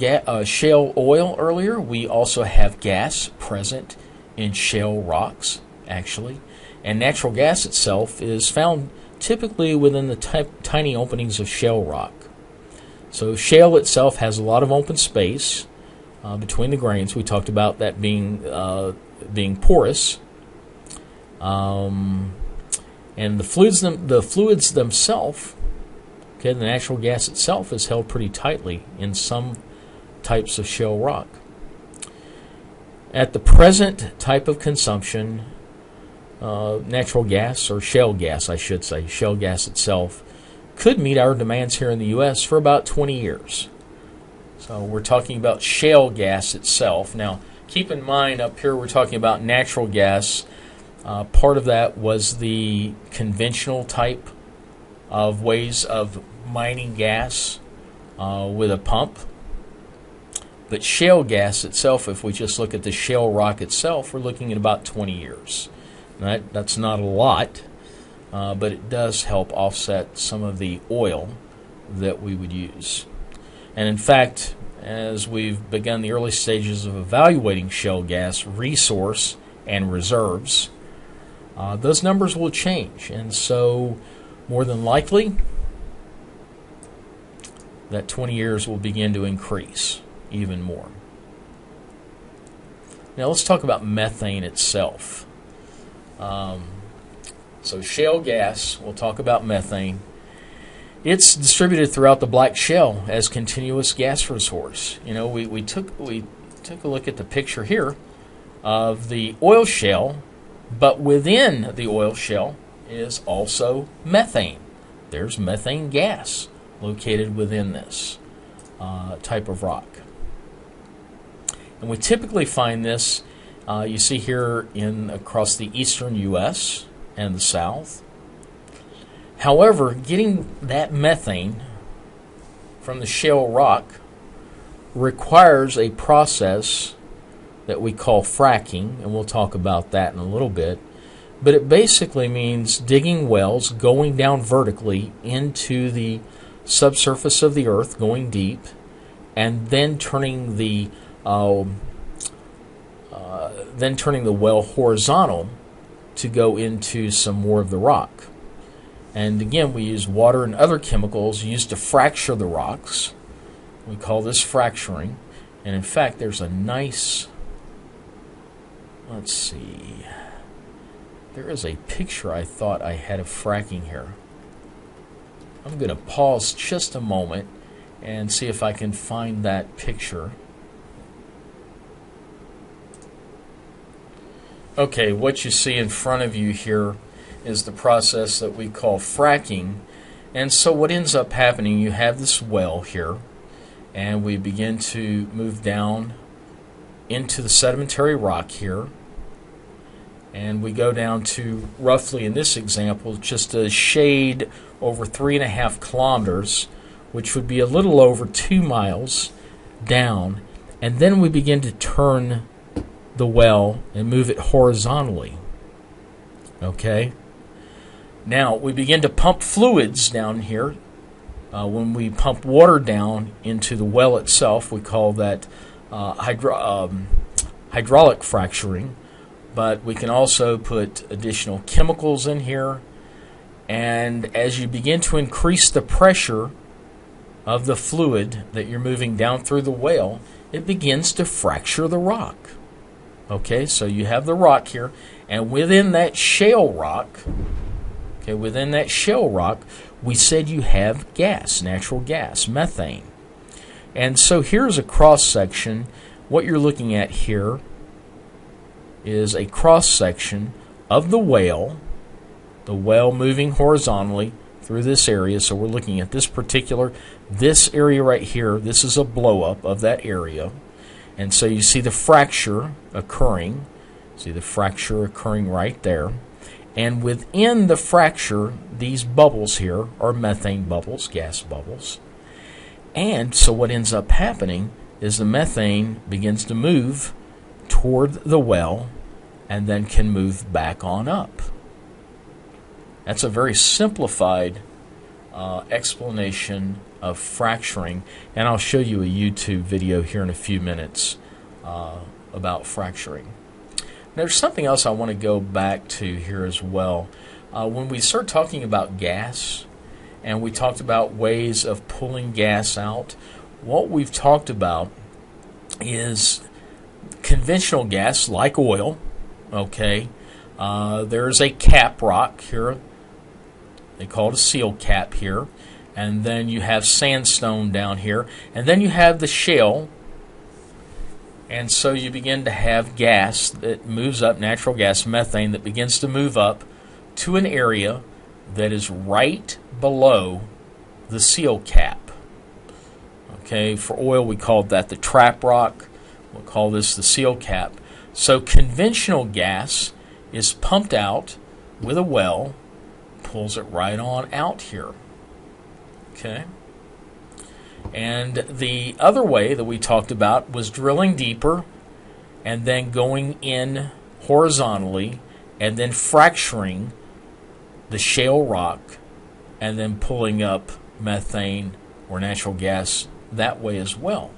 oil earlier, we also have gas present in shale rocks, actually, and natural gas itself is found typically within the tiny openings of shale rock. So shale itself has a lot of open space between the grains. We talked about that being porous, and the fluids themselves. Okay, the natural gas itself is held pretty tightly in some types of shale rock. At the present type of consumption, natural gas, or shale gas, I should say, shale gas itself, could meet our demands here in the U.S. for about 20 years. So we're talking about shale gas itself. Now, keep in mind up here we're talking about natural gas. Part of that was the conventional type of ways of mining gas with a pump. But shale gas itself, if we just look at the shale rock itself, we're looking at about 20 years. That's not a lot, but it does help offset some of the oil that we would use. And in fact, as we've begun the early stages of evaluating shale gas resource and reserves, those numbers will change. And so, more than likely, that 20 years will begin to increase even more. Now let's talk about methane itself. So shale gas, we'll talk about methane. It's distributed throughout the black shale as continuous gas resource. You know, we took a look at the picture here of the oil shale, but within the oil shale is also methane. There's methane gas located within this type of rock. And we typically find this, you see here across the eastern U.S. and the south. However, getting that methane from the shale rock requires a process that we call fracking, and we'll talk about that in a little bit. But it basically means digging wells, going down vertically into the subsurface of the earth, going deep, and then turning the well horizontal to go into some more of the rock. And again, we use water and other chemicals used to fracture the rocks. We call this fracturing. And in fact, there's a nice, let's see, there is a picture I thought I had of fracking here. I'm going to pause just a moment and see if I can find that picture. Okay, what you see in front of you here is the process that we call fracking. And so what ends up happening, you have this well here, and we begin to move down into the sedimentary rock here. And we go down to roughly, in this example, just a shade over 3.5 kilometers, which would be a little over 2 miles down. And then we begin to turn the well and move it horizontally. Okay? Now, we begin to pump fluids down here. When we pump water down into the well itself, we call that hydraulic fracturing. But we can also put additional chemicals in here. And as you begin to increase the pressure of the fluid that you're moving down through the well, it begins to fracture the rock. Okay, so you have the rock here, and within that shale rock, we said you have gas, natural gas, methane. And so here's a cross section. What you're looking at here is a cross section of the well moving horizontally through this area. So we're looking at this area right here. This is a blow up of that area. And so you see the fracture occurring. See the fracture occurring right there. And within the fracture, these bubbles here are methane bubbles, gas bubbles. And so what ends up happening is the methane begins to move toward the well and then can move back on up. That's a very simplified explanation of fracturing, and I'll show you a YouTube video here in a few minutes about fracturing. Now, there's something else I want to go back to here as well. When we start talking about gas, and we talked about ways of pulling gas out, what we've talked about is conventional gas, like oil. Okay, there's a cap rock here. They call it a seal cap here. And then you have sandstone down here. And then you have the shale. And so you begin to have gas that moves up, natural gas, methane, that begins to move up to an area that is right below the seal cap. Okay, for oil we called that the trap rock. We'll call this the seal cap. So conventional gas is pumped out with a well, pulls it right on out here. Okay. And the other way that we talked about was drilling deeper and then going in horizontally and then fracturing the shale rock and then pulling up methane or natural gas that way as well.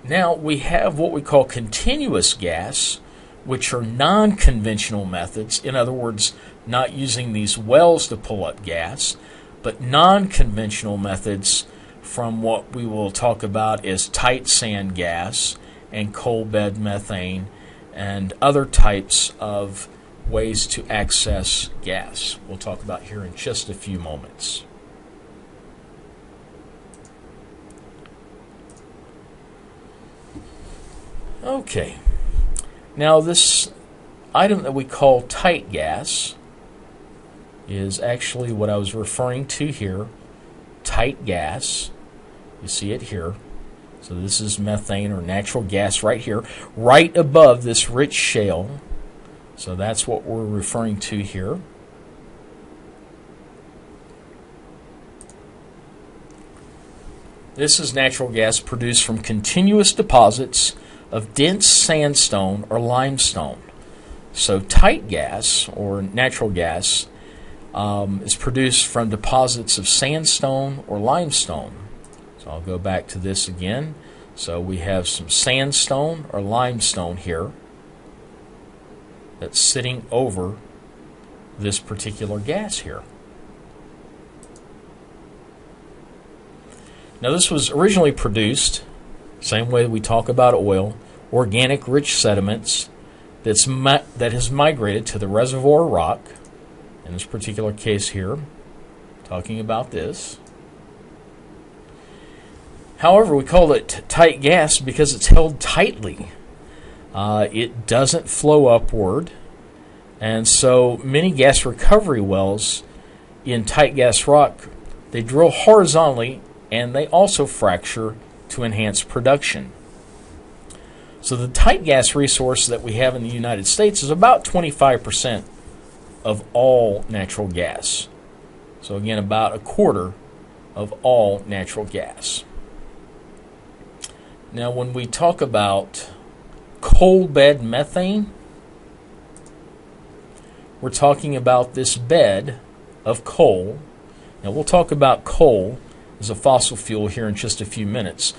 Now we have what we call continuous gas, which are non-conventional methods. In other words, not using these wells to pull up gas, but non-conventional methods from what we will talk about as tight sand gas and coal bed methane and other types of ways to access gas. We'll talk about here in just a few moments. Okay, now this item that we call tight gas is actually what I was referring to here, tight gas. You see it here. So this is methane or natural gas right here, right above this rich shale. So that's what we're referring to here. This is natural gas produced from continuous deposits of dense sandstone or limestone. So tight gas or natural gas is produced from deposits of sandstone or limestone. So I'll go back to this again. So we have some sandstone or limestone here that's sitting over this particular gas here. Now this was originally produced, same way we talk about oil, organic rich sediments that has migrated to the reservoir rock. In this particular case here, talking about this. However, we call it tight gas because it's held tightly. It doesn't flow upward, and so many gas recovery wells in tight gas rock, they drill horizontally and they also fracture to enhance production. So the tight gas resource that we have in the United States is about 25% of all natural gas. So again, about a quarter of all natural gas. Now when we talk about coal bed methane, we're talking about this bed of coal. Now we'll talk about coal as a fossil fuel here in just a few minutes,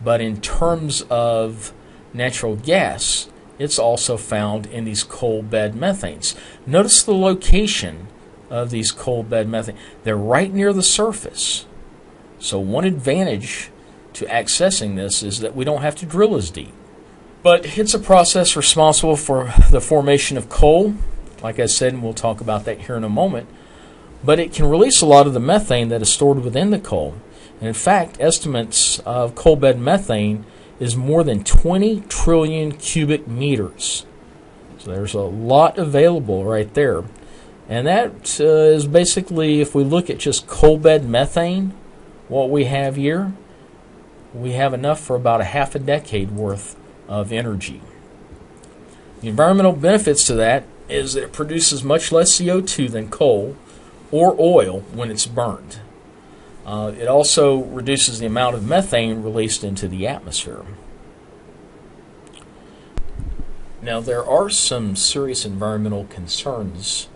but in terms of natural gas, it's also found in these coal bed methanes. Notice the location of these coal bed methane. They're right near the surface. So one advantage to accessing this is that we don't have to drill as deep. But it's a process responsible for the formation of coal. Like I said, and we'll talk about that here in a moment. But it can release a lot of the methane that is stored within the coal. And in fact, estimates of coal bed methane is more than 20 trillion cubic meters. So there's a lot available right there. And that is basically, if we look at just coal bed methane, what we have here, we have enough for about a half a decade worth of energy. The environmental benefits to that is that it produces much less CO2 than coal or oil when it's burned. It also reduces the amount of methane released into the atmosphere. Now, there are some serious environmental concerns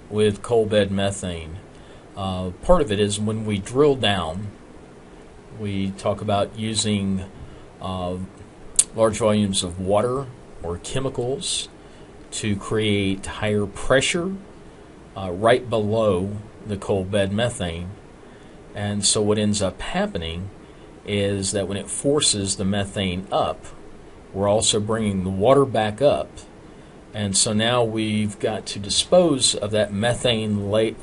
with coal bed methane. Part of it is when we drill down, we talk about using large volumes of water or chemicals to create higher pressure right below the coal bed methane. And so what ends up happening is that when it forces the methane up, we're also bringing the water back up. And so now we've got to dispose of that methane-laced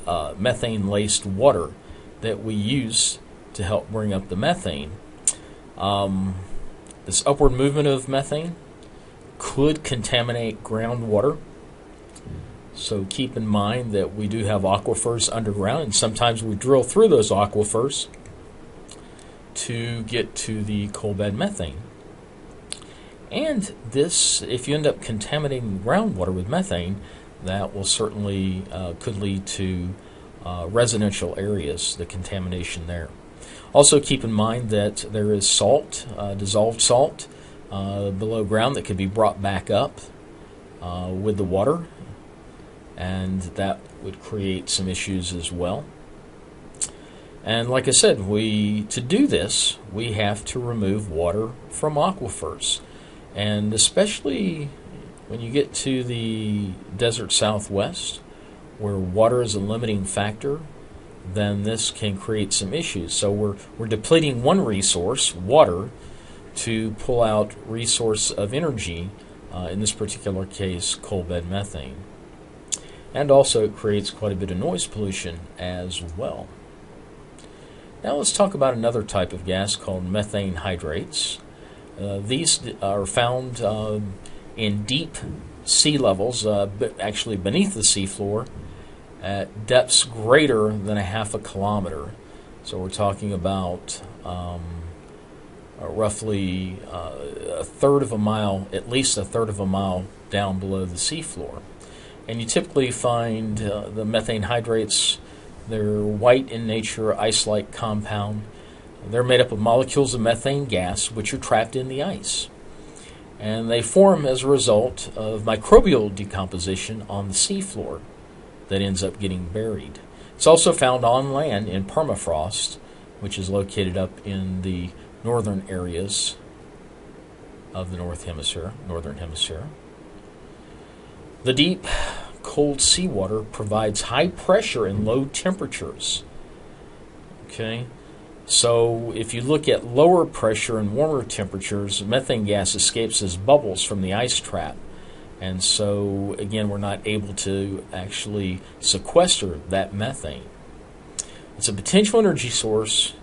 water that we use to help bring up the methane. This upward movement of methane could contaminate groundwater. So keep in mind that we do have aquifers underground, and sometimes we drill through those aquifers to get to the coal bed methane. And this, if you end up contaminating groundwater with methane, that will certainly could lead to residential areas, the contamination there. Also keep in mind that there is salt, dissolved salt, below ground that could be brought back up with the water, and that would create some issues as well. And like I said, to do this, we have to remove water from aquifers. And especially when you get to the desert southwest, where water is a limiting factor, then this can create some issues. So we're depleting one resource, water, to pull out resource of energy, in this particular case, coal bed methane. And also it creates quite a bit of noise pollution as well. Now let's talk about another type of gas called methane hydrates. These are found in deep sea levels, actually beneath the seafloor, at depths greater than a half a kilometer. So we're talking about roughly a third of a mile, at least a third of a mile down below the seafloor. And you typically find the methane hydrates, they're white in nature, ice-like compound. They're made up of molecules of methane gas which are trapped in the ice. And they form as a result of microbial decomposition on the seafloor that ends up getting buried. It's also found on land in permafrost, which is located up in the northern areas of the northern hemisphere. The deep, cold seawater provides high pressure and low temperatures. Okay? So if you look at lower pressure and warmer temperatures, methane gas escapes as bubbles from the ice trap. And so, again, we're not able to actually sequester that methane. It's a potential energy source,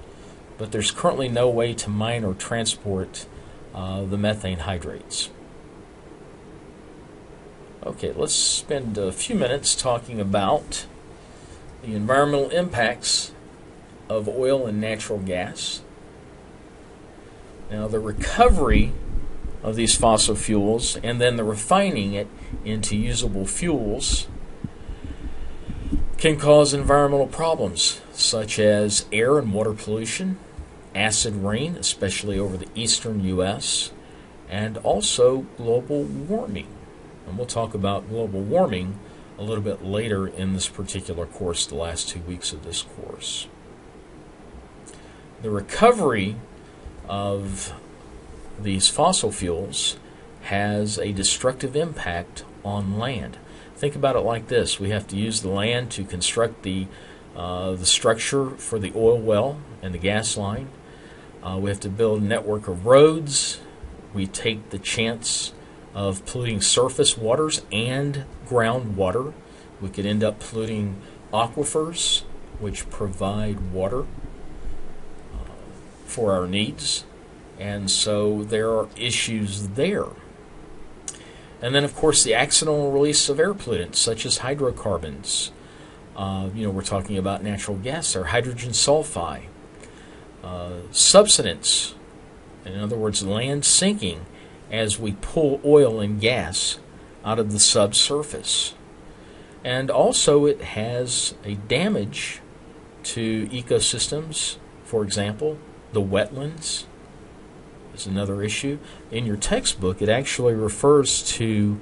but there's currently no way to mine or transport the methane hydrates. Okay, let's spend a few minutes talking about the environmental impacts of oil and natural gas. Now, the recovery of these fossil fuels and then the refining it into usable fuels can cause environmental problems such as air and water pollution, acid rain, especially over the eastern U.S., and also global warming. And we'll talk about global warming a little bit later in this particular course, the last 2 weeks of this course. The recovery of these fossil fuels has a destructive impact on land. Think about it like this. We have to use the land to construct the structure for the oil well and the gas line. We have to build a network of roads. We take the chance of polluting surface waters and groundwater. We could end up polluting aquifers, which provide water for our needs. And so there are issues there. And then, of course, the accidental release of air pollutants, such as hydrocarbons. We're talking about natural gas or hydrogen sulfide. Subsidence, in other words, land sinking as we pull oil and gas out of the subsurface. And also it has a damage to ecosystems. For example, the wetlands is another issue. In your textbook, it actually refers to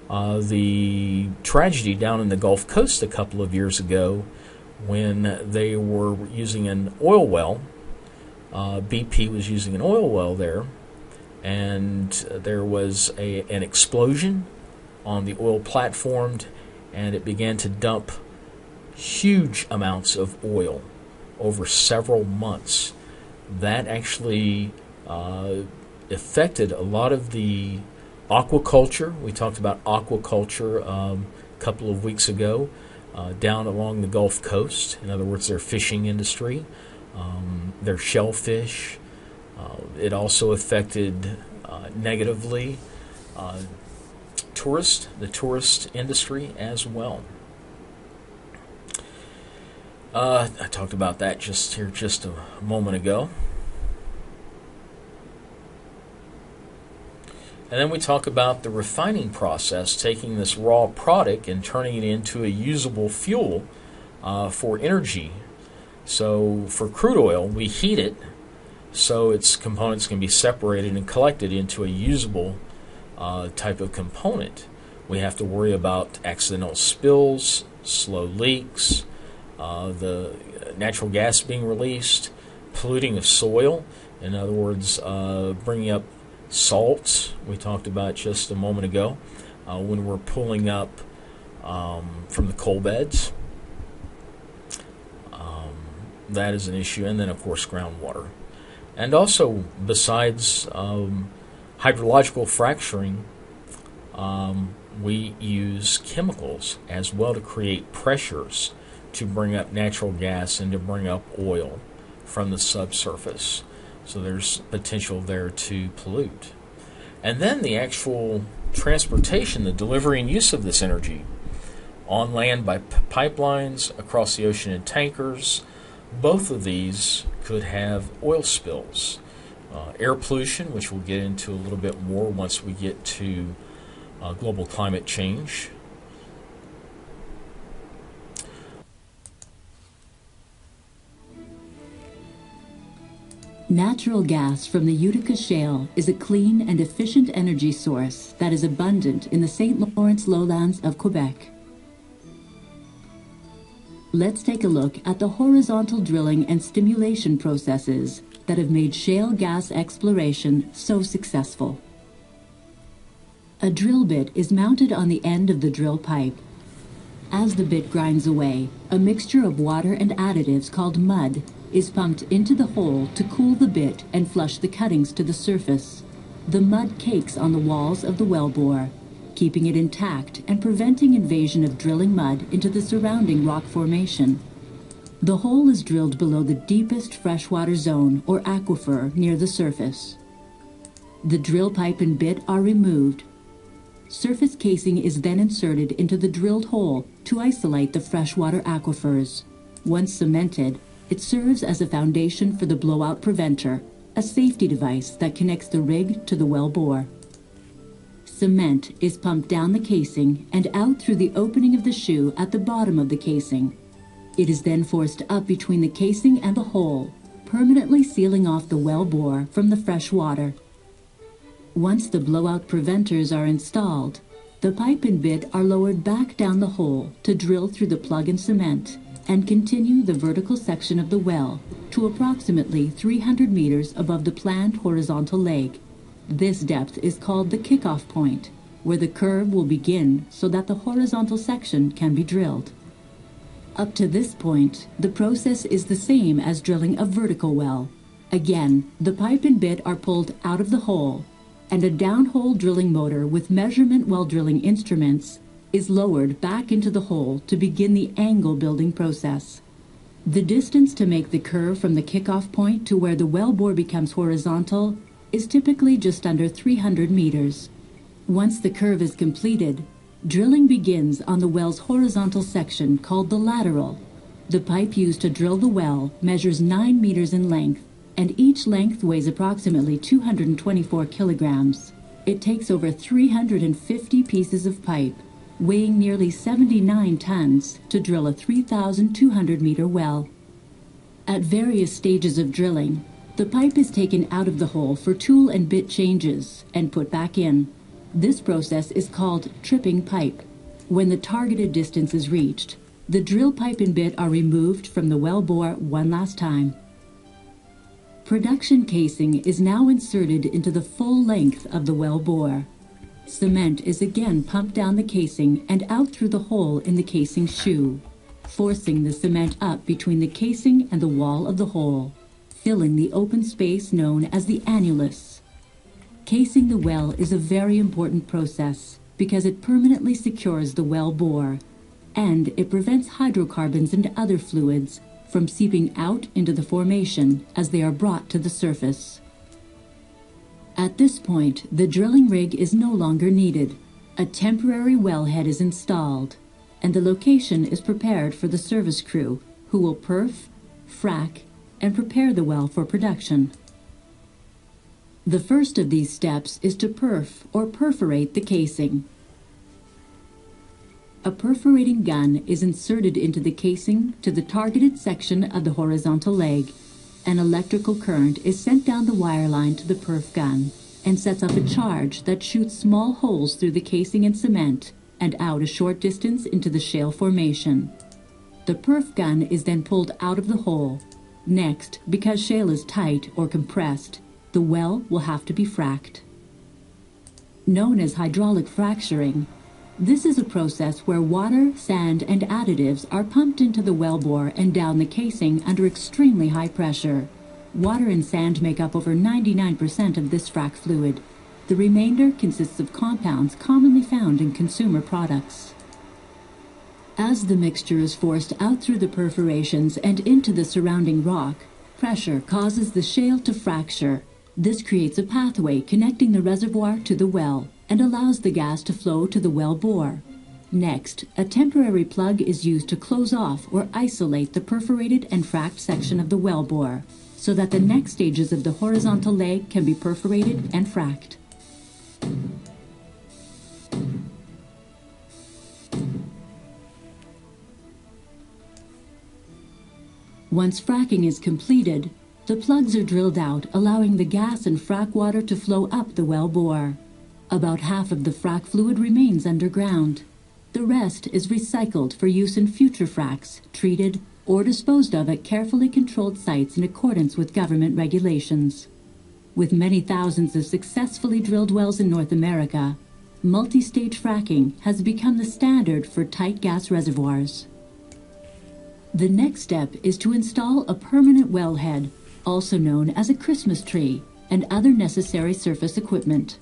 the tragedy down in the Gulf Coast a couple of years ago when they were using an oil well. BP was using an oil well there, and there was an explosion on the oil platform, and it began to dump huge amounts of oil over several months. That actually affected a lot of the aquaculture. We talked about aquaculture a couple of weeks ago down along the Gulf Coast. In other words, their fishing industry, their shellfish. It also affected negatively the tourist industry as well. I talked about that just a moment ago. And then we talk about the refining process, taking this raw product and turning it into a usable fuel for energy. So for crude oil, we heat it so its components can be separated and collected into a usable type of component. We have to worry about accidental spills, slow leaks, the natural gas being released, polluting of soil. In other words, bringing up salts, we talked about just a moment ago, when we're pulling up from the coal beds. That is an issue. And then, of course, groundwater. And also, besides hydrological fracturing, we use chemicals as well to create pressures to bring up natural gas and to bring up oil from the subsurface. So there's potential there to pollute. And then the actual transportation, the delivery and use of this energy on land by pipelines, across the ocean in tankers. Both of these could have oil spills. Air pollution, which we'll get into a little bit more once we get to global climate change. Natural gas from the Utica Shale is a clean and efficient energy source that is abundant in the St. Lawrence lowlands of Quebec. Let's take a look at the horizontal drilling and stimulation processes that have made shale gas exploration so successful. A drill bit is mounted on the end of the drill pipe. As the bit grinds away, a mixture of water and additives called mud is pumped into the hole to cool the bit and flush the cuttings to the surface. The mud cakes on the walls of the wellbore, keeping it intact and preventing invasion of drilling mud into the surrounding rock formation. The hole is drilled below the deepest freshwater zone or aquifer near the surface. The drill pipe and bit are removed. Surface casing is then inserted into the drilled hole to isolate the freshwater aquifers. Once cemented, it serves as a foundation for the blowout preventer, a safety device that connects the rig to the well bore. Cement is pumped down the casing and out through the opening of the shoe at the bottom of the casing. It is then forced up between the casing and the hole, permanently sealing off the well bore from the fresh water. Once the blowout preventers are installed, the pipe and bit are lowered back down the hole to drill through the plug and cement and continue the vertical section of the well to approximately 300 meters above the planned horizontal leg. This depth is called the kickoff point, where the curve will begin so that the horizontal section can be drilled. Up to this point, the process is the same as drilling a vertical well. Again, the pipe and bit are pulled out of the hole, and a downhole drilling motor with measurement well drilling instruments is lowered back into the hole to begin the angle building process. The distance to make the curve from the kickoff point to where the well bore becomes horizontal is typically just under 300 meters. Once the curve is completed, drilling begins on the well's horizontal section called the lateral. The pipe used to drill the well measures 9 meters in length, and each length weighs approximately 224 kilograms. It takes over 350 pieces of pipe, weighing nearly 79 tons, to drill a 3,200-meter well. At various stages of drilling, the pipe is taken out of the hole for tool and bit changes and put back in. This process is called tripping pipe. When the targeted distance is reached, the drill pipe and bit are removed from the well bore one last time. Production casing is now inserted into the full length of the well bore. Cement is again pumped down the casing and out through the hole in the casing shoe, forcing the cement up between the casing and the wall of the hole, filling the open space known as the annulus. Casing the well is a very important process because it permanently secures the well bore, and it prevents hydrocarbons and other fluids from seeping out into the formation as they are brought to the surface. At this point, the drilling rig is no longer needed. A temporary wellhead is installed, and the location is prepared for the service crew, who will perf, frack, and prepare the well for production. The first of these steps is to perf or perforate the casing. A perforating gun is inserted into the casing to the targeted section of the horizontal leg. An electrical current is sent down the wire line to the perf gun and sets up a charge that shoots small holes through the casing and cement and out a short distance into the shale formation. The perf gun is then pulled out of the hole. Next, because shale is tight or compressed, the well will have to be fracked. Known as hydraulic fracturing, this is a process where water, sand, and additives are pumped into the wellbore and down the casing under extremely high pressure. Water and sand make up over 99% of this frac fluid. The remainder consists of compounds commonly found in consumer products. As the mixture is forced out through the perforations and into the surrounding rock, pressure causes the shale to fracture. This creates a pathway connecting the reservoir to the well and allows the gas to flow to the well bore. Next, a temporary plug is used to close off or isolate the perforated and fracked section of the well bore, so that the next stages of the horizontal leg can be perforated and fracked. Once fracking is completed, the plugs are drilled out, allowing the gas and frack water to flow up the well bore. About half of the frack fluid remains underground. The rest is recycled for use in future fracks, treated, or disposed of at carefully controlled sites in accordance with government regulations. With many thousands of successfully drilled wells in North America, multi-stage fracking has become the standard for tight gas reservoirs. The next step is to install a permanent wellhead, also known as a Christmas tree, and other necessary surface equipment.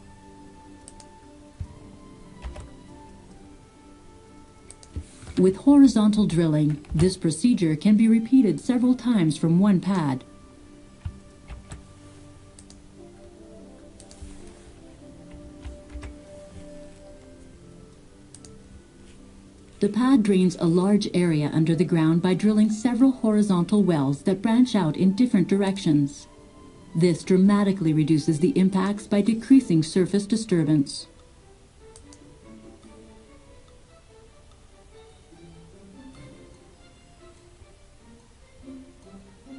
With horizontal drilling, this procedure can be repeated several times from one pad. The pad drains a large area under the ground by drilling several horizontal wells that branch out in different directions. This dramatically reduces the impacts by decreasing surface disturbance.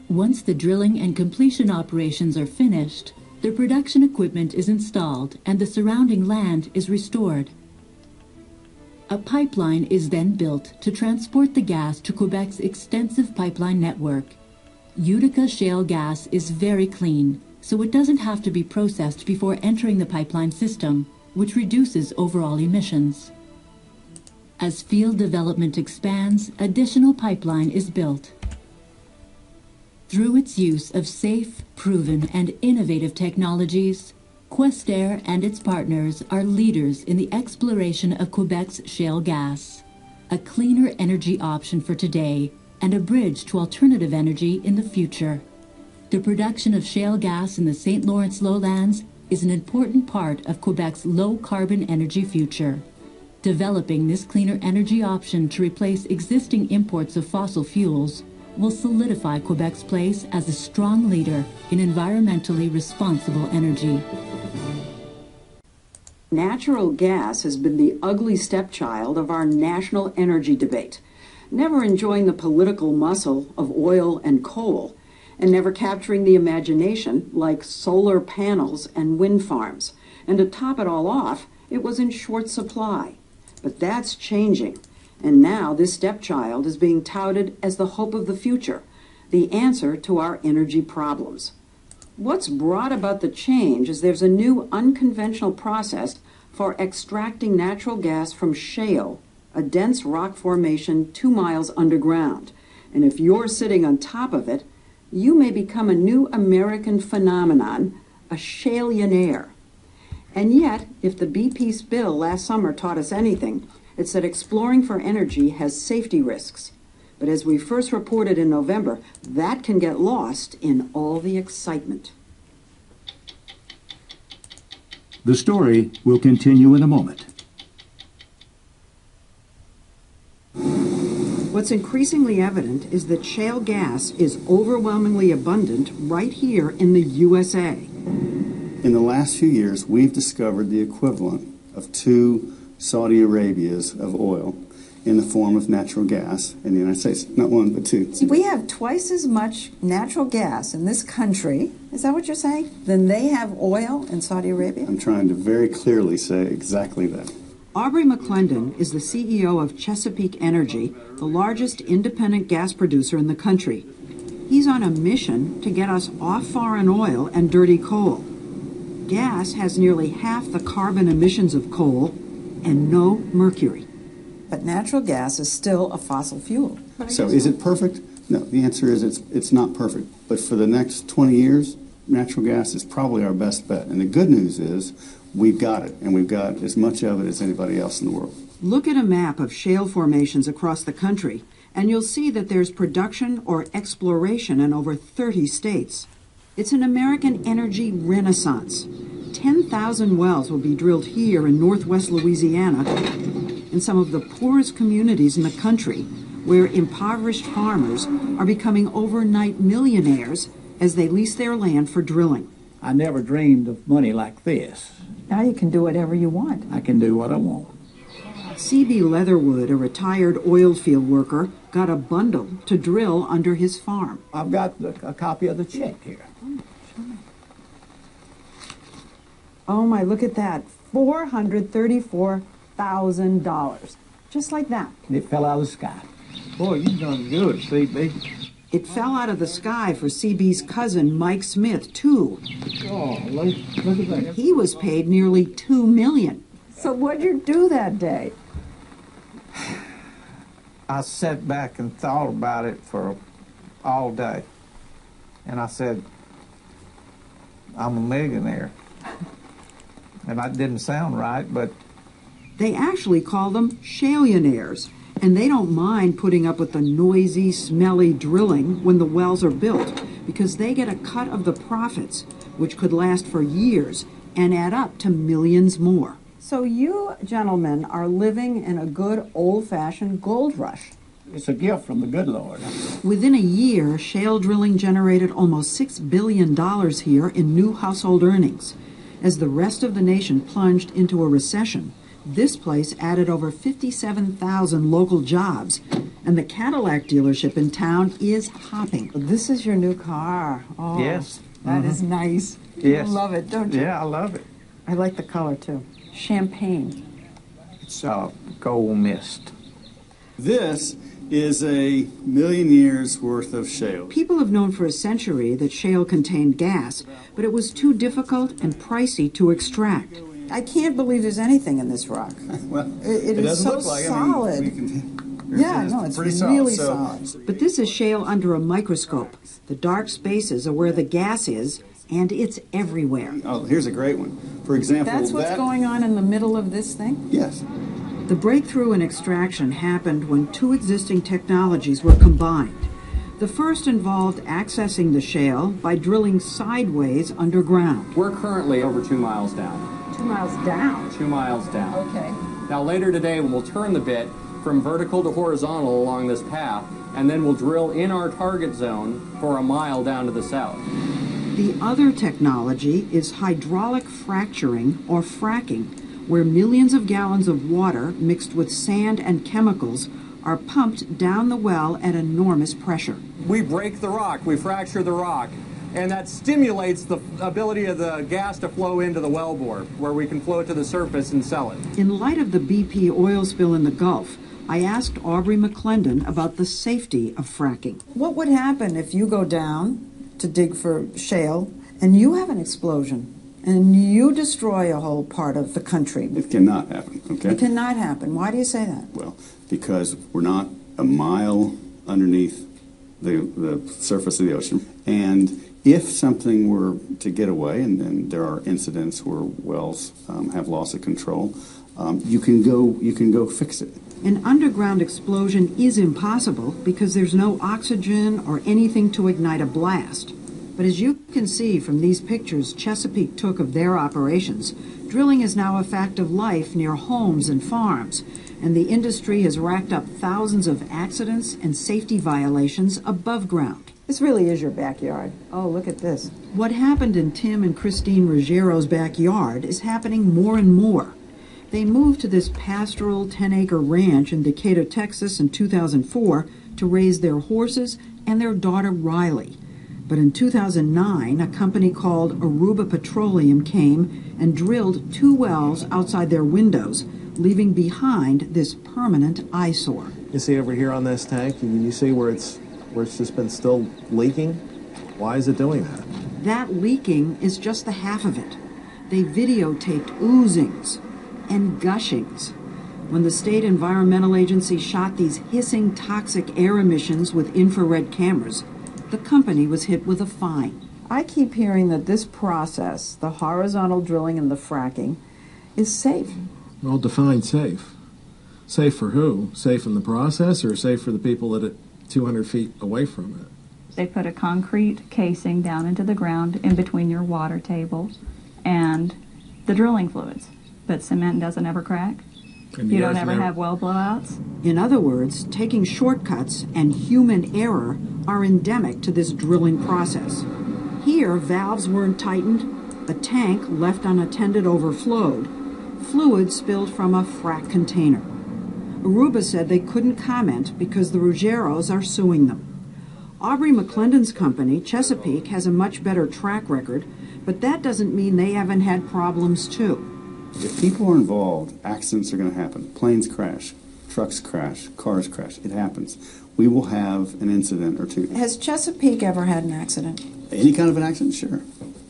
Once the drilling and completion operations are finished, the production equipment is installed and the surrounding land is restored. A pipeline is then built to transport the gas to Quebec's extensive pipeline network. Utica shale gas is very clean, so it doesn't have to be processed before entering the pipeline system, which reduces overall emissions. As field development expands, additional pipeline is built. Through its use of safe, proven, and innovative technologies, Questerre and its partners are leaders in the exploration of Quebec's shale gas, a cleaner energy option for today and a bridge to alternative energy in the future. The production of shale gas in the St. Lawrence lowlands is an important part of Quebec's low-carbon energy future. Developing this cleaner energy option to replace existing imports of fossil fuels will solidify Quebec's place as a strong leader in environmentally responsible energy. Natural gas has been the ugly stepchild of our national energy debate, never enjoying the political muscle of oil and coal, and never capturing the imagination like solar panels and wind farms. And to top it all off, it was in short supply. But that's changing, and now this stepchild is being touted as the hope of the future, the answer to our energy problems. What's brought about the change is there's a new unconventional process for extracting natural gas from shale, a dense rock formation 2 miles underground. And if you're sitting on top of it, you may become a new American phenomenon, a shaleionaire. And yet, if the BP spill last summer taught us anything, it's that exploring for energy has safety risks. But as we first reported in November, that can get lost in all the excitement. The story will continue in a moment. What's increasingly evident is that shale gas is overwhelmingly abundant right here in the USA. In the last few years, we've discovered the equivalent of 2 Saudi Arabias of oil in the form of natural gas in the United States. Not 1, but 2. We have twice as much natural gas in this country, is that what you're saying, than they have oil in Saudi Arabia? I'm trying to very clearly say exactly that. Aubrey McClendon is the CEO of Chesapeake Energy, the largest independent gas producer in the country. He's on a mission to get us off foreign oil and dirty coal. Gas has nearly half the carbon emissions of coal and no mercury. But natural gas is still a fossil fuel. So is it perfect? No, the answer is it's not perfect. But for the next 20 years, natural gas is probably our best bet. And the good news is we've got it, and we've got as much of it as anybody else in the world. Look at a map of shale formations across the country, and you'll see that there's production or exploration in over 30 states. It's an American energy renaissance. 10,000 wells will be drilled here in northwest Louisiana, in some of the poorest communities in the country, where impoverished farmers are becoming overnight millionaires as they lease their land for drilling. I never dreamed of money like this. Now you can do whatever you want. I can do what I want. C.B. Leatherwood, a retired oil field worker, got a bundle to drill under his farm. I've got a copy of the check here. Oh my, look at that. $434,000. Just like that. It fell out of the sky. Boy, you've done good, CB. It fell out of the sky for CB's cousin, Mike Smith, too. Oh, look at that. He was paid nearly $2 million. So what'd you do that day? I sat back and thought about it for all day. And I said, I'm a millionaire. And that didn't sound right, but... They actually call them shaleionaires, and they don't mind putting up with the noisy, smelly drilling when the wells are built, because they get a cut of the profits, which could last for years and add up to millions more. So you gentlemen are living in a good old-fashioned gold rush. It's a gift from the good Lord. Within a year, shale drilling generated almost $6 billion here in new household earnings. As the rest of the nation plunged into a recession, this place added over 57,000 local jobs, and the Cadillac dealership in town is hopping. This is your new car. Oh, yes. That is nice. Yes. You love it, don't you? Yeah, I love it. I like the color, too. Champagne. It's gold mist. This is a million years worth of shale. People have known for a century that shale contained gas, but it was too difficult and pricey to extract. I can't believe there's anything in this rock. Well, it is so look like solid. It's pretty really solid. But this is shale under a microscope. The dark spaces are where the gas is, and it's everywhere. Oh, here's a great one. For example, That's what's going on in the middle of this thing? Yes. The breakthrough in extraction happened when 2 existing technologies were combined. The first involved accessing the shale by drilling sideways underground. We're currently over 2 miles down. 2 miles down? 2 miles down. Okay. Now later today we'll turn the bit from vertical to horizontal along this path, and then we'll drill in our target zone for a mile down to the south. The other technology is hydraulic fracturing, or fracking, where millions of gallons of water mixed with sand and chemicals are pumped down the well at enormous pressure. We break the rock, we fracture the rock, and that stimulates the ability of the gas to flow into the wellbore, where we can flow it to the surface and sell it. In light of the BP oil spill in the Gulf, I asked Aubrey McClendon about the safety of fracking. What would happen if you go down to dig for shale and you have an explosion and you destroy a whole part of the country? It cannot happen, okay? It cannot happen. Why do you say that? Well, because we're not a mile underneath the surface of the ocean. And if something were to get away, and then there are incidents where wells have loss of control, you can go fix it. An underground explosion is impossible because there's no oxygen or anything to ignite a blast. But as you can see from these pictures Chesapeake took of their operations, drilling is now a fact of life near homes and farms, and the industry has racked up thousands of accidents and safety violations above ground. This really is your backyard. Oh, look at this. What happened in Tim and Christine Ruggiero's backyard is happening more and more. They moved to this pastoral 10-acre ranch in Decatur, Texas in 2004 to raise their horses and their daughter Riley. But in 2009, a company called Aruba Petroleum came and drilled 2 wells outside their windows, leaving behind this permanent eyesore. You see over here on this tank, you see where it's just been still leaking? Why is it doing that? That leaking is just the half of it. They videotaped oozings and gushings. When the state environmental agency shot these hissing toxic air emissions with infrared cameras, the company was hit with a fine. I keep hearing that this process, the horizontal drilling and the fracking, is safe. Well, define safe. Safe for who? Safe in the process, or safe for the people that are 200 feet away from it? They put a concrete casing down into the ground in between your water table and the drilling fluids. But cement doesn't ever crack. You don't ever have well blowouts. In other words, taking shortcuts and human error are endemic to this drilling process. Here, valves weren't tightened, a tank left unattended overflowed, fluid spilled from a frack container. Aruba said they couldn't comment because the Ruggieros are suing them. Aubrey McClendon's company, Chesapeake, has a much better track record, but that doesn't mean they haven't had problems too. If people are involved, accidents are going to happen. Planes crash, trucks crash, cars crash. It happens. We will have an incident or two. Has Chesapeake ever had an accident? Any kind of an accident? Sure.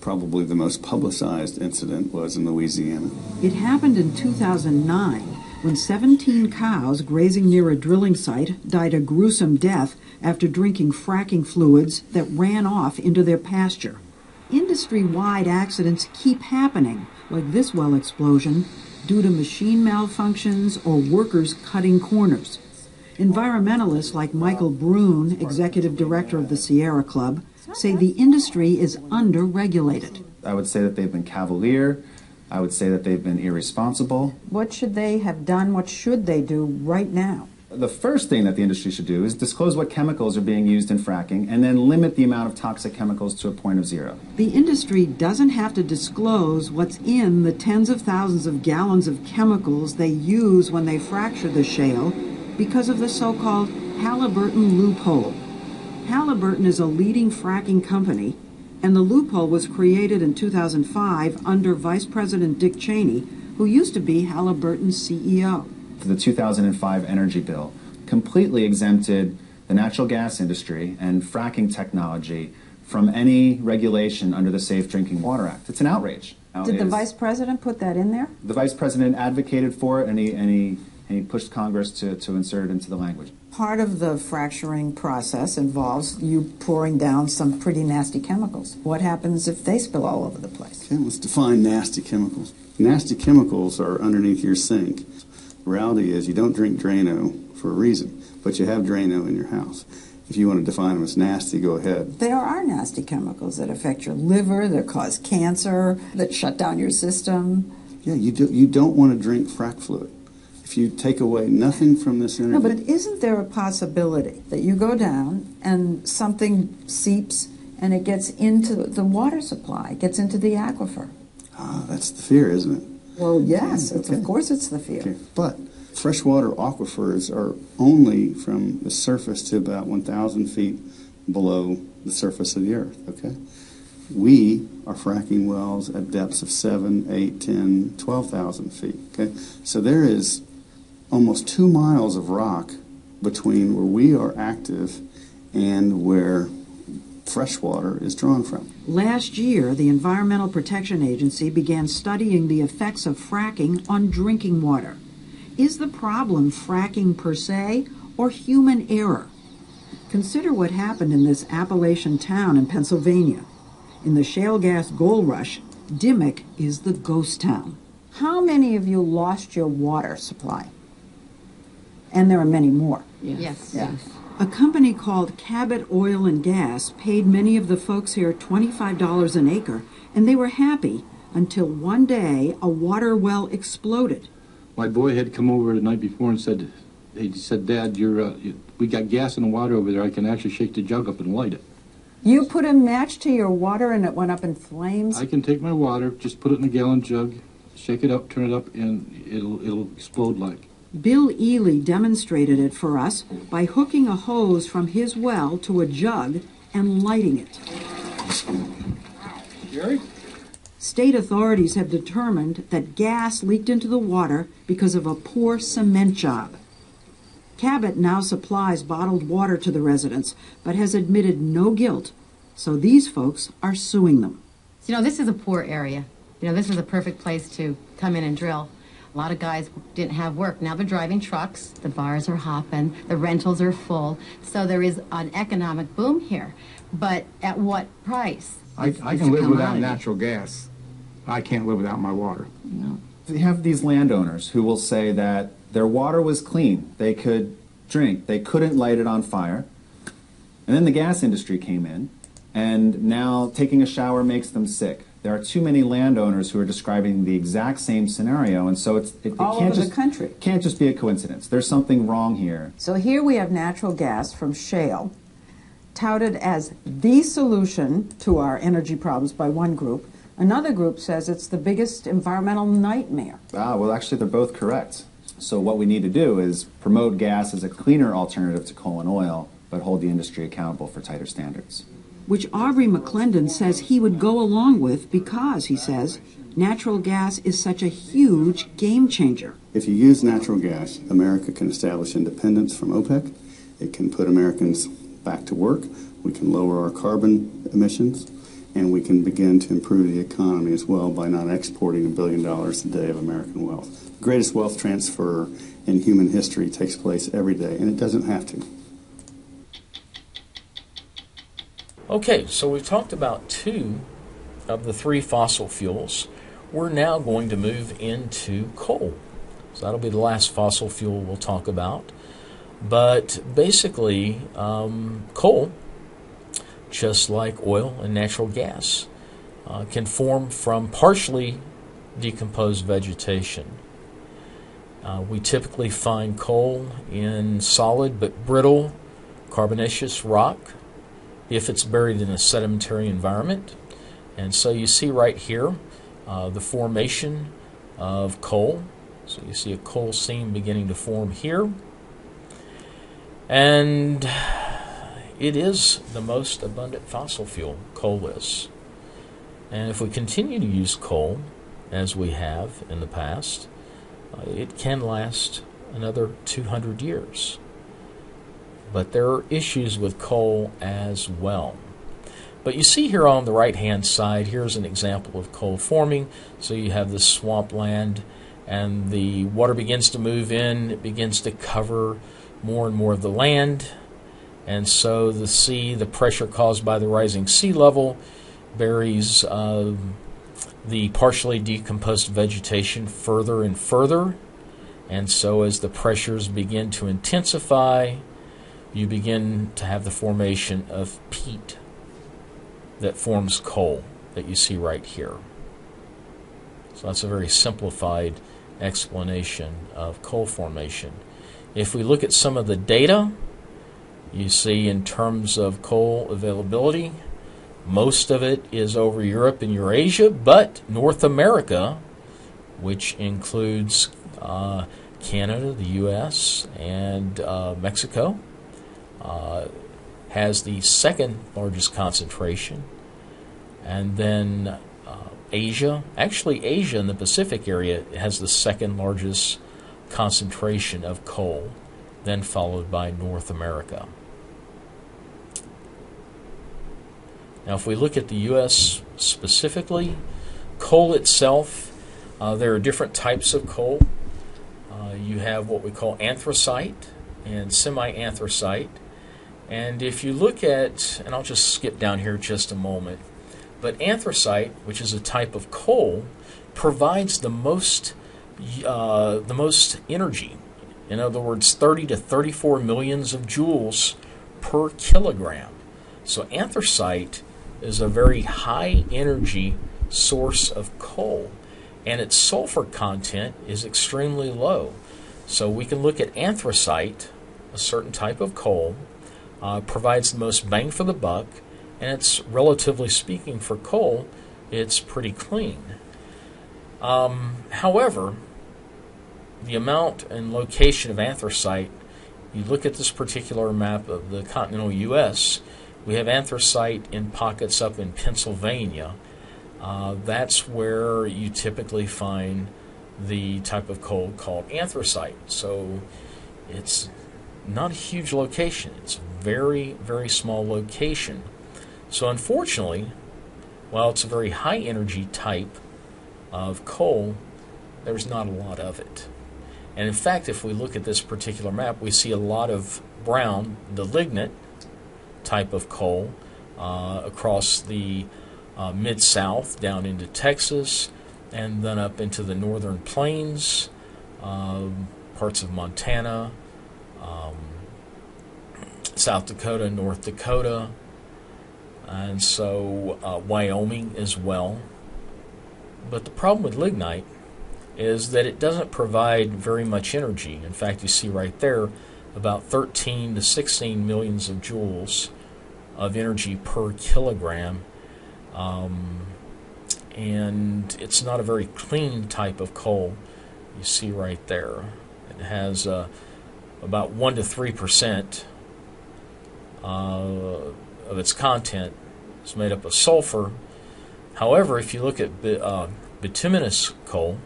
Probably the most publicized incident was in Louisiana. It happened in 2009 when 17 cows grazing near a drilling site died a gruesome death after drinking fracking fluids that ran off into their pasture. Industry-wide accidents keep happening, like this well explosion, due to machine malfunctions or workers cutting corners. Environmentalists like Michael Brune, executive director of the Sierra Club, say the industry is under-regulated. I would say that they've been cavalier. I would say that they've been irresponsible. What should they have done? What should they do right now? The first thing that the industry should do is disclose what chemicals are being used in fracking and then limit the amount of toxic chemicals to a point of zero. The industry doesn't have to disclose what's in the tens of thousands of gallons of chemicals they use when they fracture the shale because of the so-called Halliburton loophole. Halliburton is a leading fracking company, and the loophole was created in 2005 under Vice President Dick Cheney, who used to be Halliburton's CEO. The 2005 energy bill completely exempted the natural gas industry and fracking technology from any regulation under the Safe Drinking Water Act. It's an outrage. Did the Vice President put that in there? The Vice President advocated for it, and he pushed Congress to insert it into the language. Part of the fracturing process involves you pouring down some pretty nasty chemicals. What happens if they spill all over the place? Okay, let's define nasty chemicals. Nasty chemicals are underneath your sink. The reality is you don't drink Drano for a reason, but you have Drano in your house. If you want to define them as nasty, go ahead. There are nasty chemicals that affect your liver, that cause cancer, that shut down your system. Yeah, you don't want to drink frack fluid. If you take away nothing from this energy... No, but isn't there a possibility that you go down and something seeps and it gets into the water supply, gets into the aquifer? Ah, that's the fear, isn't it? Well, yes, of course it's the fuel. Okay. But freshwater aquifers are only from the surface to about 1,000 feet below the surface of the earth, okay? We are fracking wells at depths of 7, 8, 10, 12,000 feet, okay? So there is almost 2 miles of rock between where we are active and where fresh water is drawn from. Last year, the Environmental Protection Agency began studying the effects of fracking on drinking water. Is the problem fracking per se or human error? Consider what happened in this Appalachian town in Pennsylvania. In the shale gas gold rush, Dimmock is the ghost town. How many of you lost your water supply? And there are many more. Yes. A company called Cabot Oil and Gas paid many of the folks here $25 an acre, and they were happy until one day a water well exploded. My boy had come over the night before and said, Dad, we got gas in the water over there. I can actually shake the jug up and light it. You put a match to your water and it went up in flames? I can take my water, just put it in a gallon jug, shake it up, turn it up, and it'll explode like. Bill Ely demonstrated it for us by hooking a hose from his well to a jug and lighting it. Jerry? State authorities have determined that gas leaked into the water because of a poor cement job. Cabot now supplies bottled water to the residents, but has admitted no guilt, so these folks are suing them. This is a poor area. This is a perfect place to come in and drill. A lot of guys didn't have work. Now they're driving trucks, the bars are hopping, the rentals are full, so there is an economic boom here. But at what price? I can live without natural gas. I can't live without my water. No. You have these landowners who will say that their water was clean. They could drink. They couldn't light it on fire. And then the gas industry came in, and now taking a shower makes them sick. There are too many landowners who are describing the exact same scenario, and so it all can't over just, the country. Can't just be a coincidence. There's something wrong here. So here we have natural gas from shale, touted as the solution to our energy problems by one group. Another group says it's the biggest environmental nightmare. Well, actually, they're both correct. So what we need to do is promote gas as a cleaner alternative to coal and oil, but hold the industry accountable for tighter standards. Which Aubrey McClendon says he would go along with because, he says, natural gas is such a huge game changer. If you use natural gas, America can establish independence from OPEC. It can put Americans back to work. We can lower our carbon emissions. And we can begin to improve the economy as well by not exporting $1 billion a day of American wealth. The greatest wealth transfer in human history takes place every day, and it doesn't have to. Okay, so we've talked about 2 of the 3 fossil fuels. We're now going to move into coal. So that'll be the last fossil fuel we'll talk about. But basically, coal, just like oil and natural gas, can form from partially decomposed vegetation. We typically find coal in solid but brittle carbonaceous rock if it's buried in a sedimentary environment. And so you see right here the formation of coal. So you see a coal seam beginning to form here. And it is the most abundant fossil fuel, coal is. And if we continue to use coal, as we have in the past, it can last another 200 years. But there are issues with coal as well. But you see here on the right-hand side, here's an example of coal forming. So you have this swampland, and the water begins to move in. It begins to cover more and more of the land. And so the pressure caused by the rising sea level buries the partially decomposed vegetation further and further. And so as the pressures begin to intensify, you begin to have the formation of peat that forms coal that you see right here. So that's a very simplified explanation of coal formation. If we look at some of the data, you see in terms of coal availability, most of it is over Europe and Eurasia, but North America which includes Canada, the U.S., and Mexico, has the second largest concentration. And then Asia, actually Asia in the Pacific area has the second largest concentration of coal, then followed by North America. Now if we look at the U.S. specifically, coal itself, there are different types of coal. You have what we call anthracite and semi-anthracite. And if you look at, and I'll just skip down here just a moment, but anthracite, which is a type of coal, provides the most energy. In other words, 30 to 34 millions of joules per kilogram. So anthracite is a very high energy source of coal, and its sulfur content is extremely low. So we can look at anthracite, a certain type of coal, provides the most bang for the buck, and it's, relatively speaking, for coal, it's pretty clean. However, the amount and location of anthracite, you look at this particular map of the continental U.S., we have anthracite in pockets up in Pennsylvania. That's where you typically find the type of coal called anthracite. So it's not a huge location. It's a very, very small location. So unfortunately, while it's a very high energy type of coal, there's not a lot of it. And in fact, if we look at this particular map, we see a lot of brown, the lignite type of coal across the Mid-South down into Texas and then up into the northern plains, parts of Montana, South Dakota, North Dakota, and so Wyoming as well. But the problem with lignite is that it doesn't provide very much energy. In fact, you see right there about 13 to 16 millions of joules of energy per kilogram, and it's not a very clean type of coal. You see right there, it has about 1 to 3% of its content is made up of sulfur. However, if you look at bituminous coal,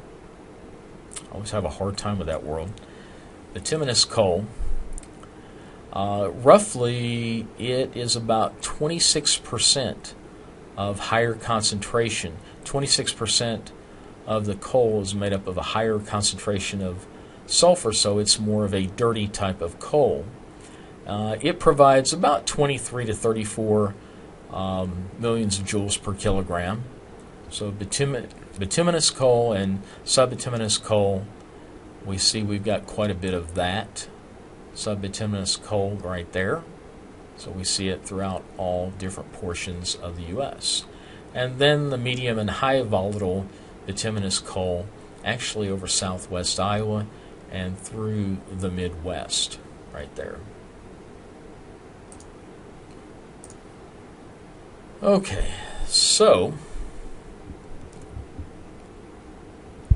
I always have a hard time with that word. Bituminous coal, roughly it is about 26% of higher concentration. 26% of the coal is made up of a higher concentration of sulfur, so it's more of a dirty type of coal. It provides about 23 to 34 millions of joules per kilogram. So bituminous coal and subbituminous coal, we see we've got quite a bit of that. Subbituminous coal right there. So we see it throughout all different portions of the U.S. And then the medium and high volatile bituminous coal actually over southwest Iowa and through the Midwest right there. Okay, so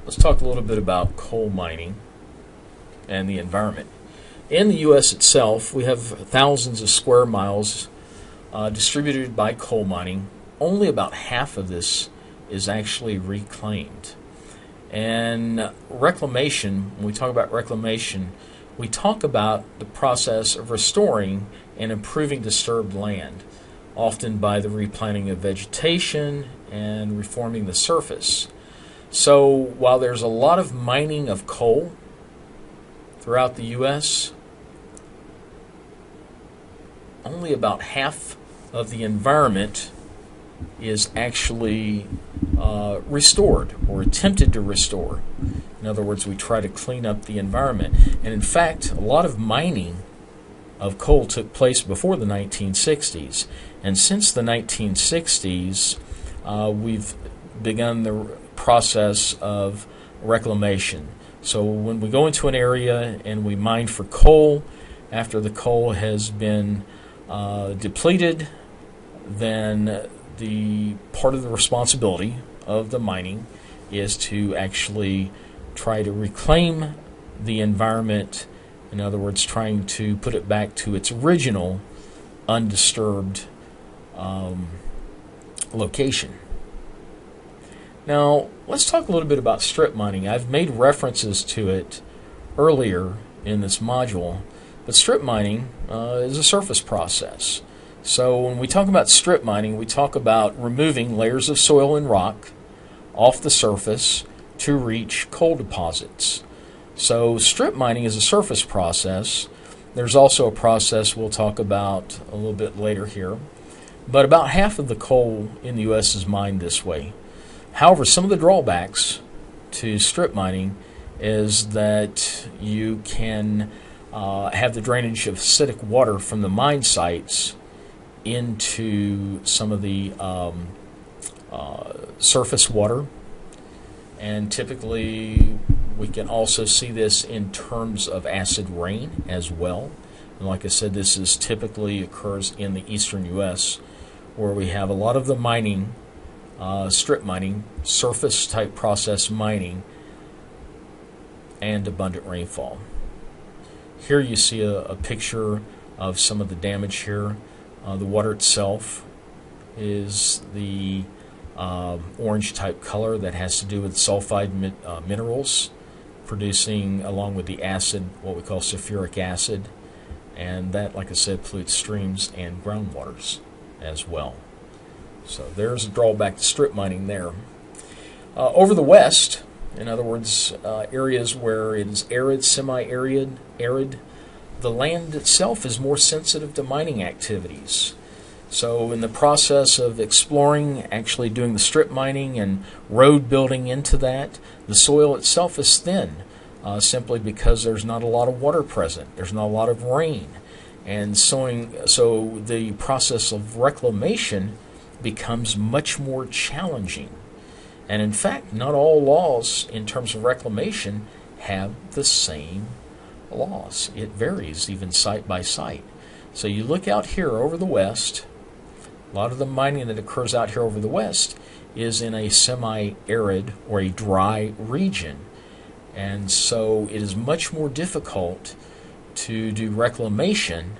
let's talk a little bit about coal mining and the environment. In the U.S. itself, we have thousands of square miles distributed by coal mining. Only about half of this is actually reclaimed. And reclamation, when we talk about reclamation, we talk about the process of restoring and improving disturbed land, often by the replanting of vegetation and reforming the surface. So while there's a lot of mining of coal throughout the U.S., only about half of the environment is actually restored or attempted to restore. In other words, we try to clean up the environment. And in fact, a lot of mining of coal took place before the 1960s. And since the 1960s, we've begun the process of reclamation. So when we go into an area and we mine for coal, after the coal has been depleted, then the part of the responsibility of the mining is to actually try to reclaim the environment. In other words, trying to put it back to its original undisturbed location. Now, let's talk a little bit about strip mining. I've made references to it earlier in this module, but strip mining is a surface process. So when we talk about strip mining, we talk about removing layers of soil and rock off the surface to reach coal deposits. So strip mining is a surface process. There's also a process we'll talk about a little bit later here. But about half of the coal in the U.S. is mined this way. However, some of the drawbacks to strip mining is that you can have the drainage of acidic water from the mine sites into some of the surface water. And typically we can also see this in terms of acid rain as well. And like I said, this is typically occurs in the eastern U.S., where we have a lot of the mining, strip mining, surface type process mining, and abundant rainfall. Here you see a picture of some of the damage here. The water itself is the orange type color that has to do with sulfide minerals producing, along with the acid, what we call sulfuric acid, and that, like I said, pollutes streams and groundwaters as well. So there's a drawback to strip mining there. Over the west, in other words, areas where it is arid, semi-arid, arid, the land itself is more sensitive to mining activities. So in the process of exploring, actually doing the strip mining and road building into that, the soil itself is thin, simply because there's not a lot of water present. There's not a lot of rain. And so the process of reclamation becomes much more challenging. And in fact, not all laws in terms of reclamation have the same laws. It varies even site by site. So you look out here over the west, a lot of the mining that occurs out here over the west is in a semi-arid or a dry region. And so it is much more difficult to do reclamation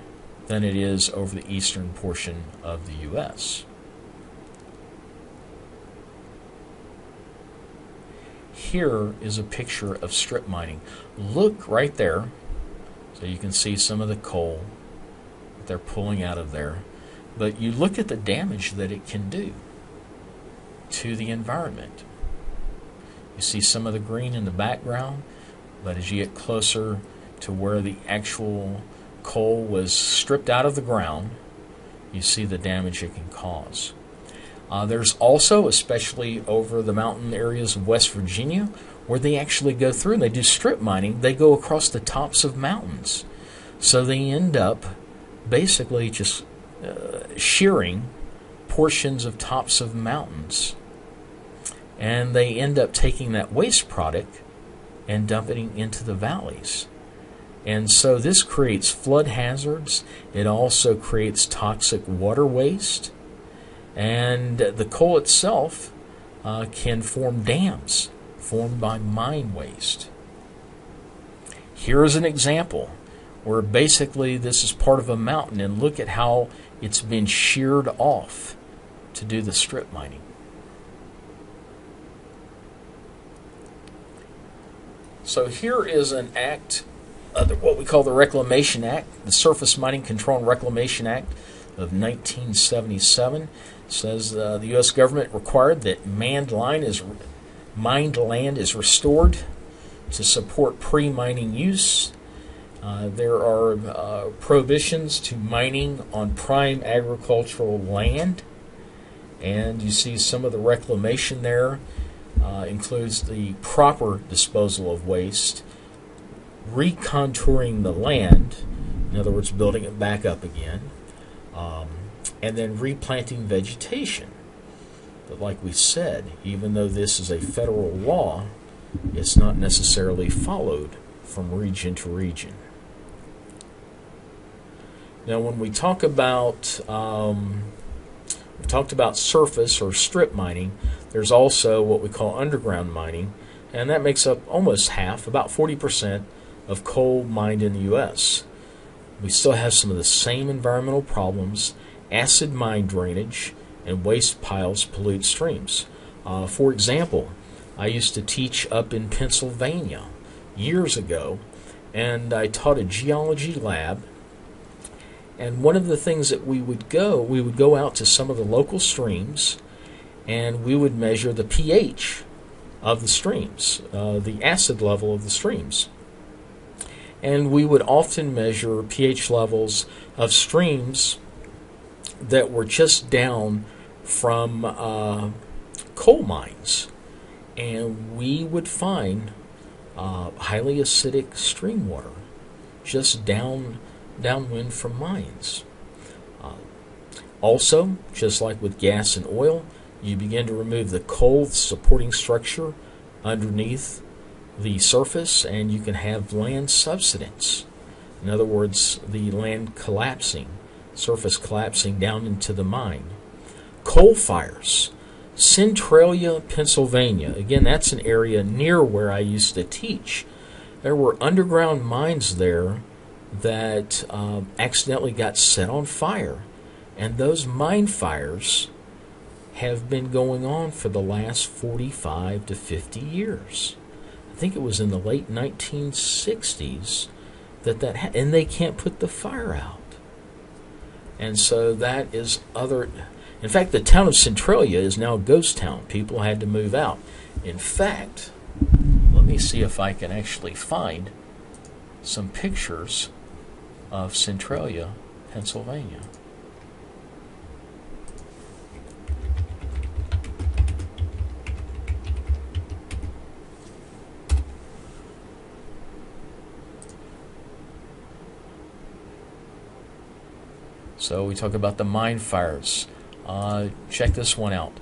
than it is over the eastern portion of the U.S. Here is a picture of strip mining. Look right there, so you can see some of the coal that they're pulling out of there. But you look at the damage that it can do to the environment. You see some of the green in the background, but as you get closer to where the actual coal was stripped out of the ground, you see the damage it can cause. There's also, especially over the mountain areas of West Virginia, where they actually go through and they do strip mining. They go across the tops of mountains. So they end up basically just shearing portions of tops of mountains. And they end up taking that waste product and dumping it into the valleys. And so this creates flood hazards. It also creates toxic water waste. And the coal itself can form dams formed by mine waste. Here is an example where basically this is part of a mountain, and look at how it's been sheared off to do the strip mining. So here is an act, what we call the Reclamation Act, the Surface Mining Control and Reclamation Act of 1977. It says the U.S. government required that mined land is restored to support pre-mining use. There are prohibitions to mining on prime agricultural land, and you see some of the reclamation there. Includes the proper disposal of waste, recontouring the land, in other words, building it back up again, and then replanting vegetation. But like we said, even though this is a federal law, it's not necessarily followed from region to region. Now, when we talk about We've talked about surface or strip mining. There's also what we call underground mining, and that makes up almost half, about 40% of coal mined in the U.S. We still have some of the same environmental problems. Acid mine drainage and waste piles pollute streams. For example, I used to teach up in Pennsylvania years ago, and I taught a geology lab. And one of the things that we would go out to some of the local streams, and we would measure the pH of the streams, the acid level of the streams. And we would often measure pH levels of streams that were just down from coal mines. And we would find highly acidic stream water just downwind from mines. Also, just like with gas and oil, you begin to remove the coal supporting structure underneath the surface, and you can have land subsidence. In other words, the land collapsing, surface collapsing down into the mine. Coal fires. Centralia, Pennsylvania. Again, that's an area near where I used to teach. There were underground mines there that accidentally got set on fire. And those mine fires have been going on for the last 45 to 50 years. I think it was in the late 1960s and they can't put the fire out. And so that is other. In fact, the town of Centralia is now a ghost town. People had to move out. In fact, let me see if I can actually find some pictures of Centralia, Pennsylvania. So we talk about the mine fires. Check this one out.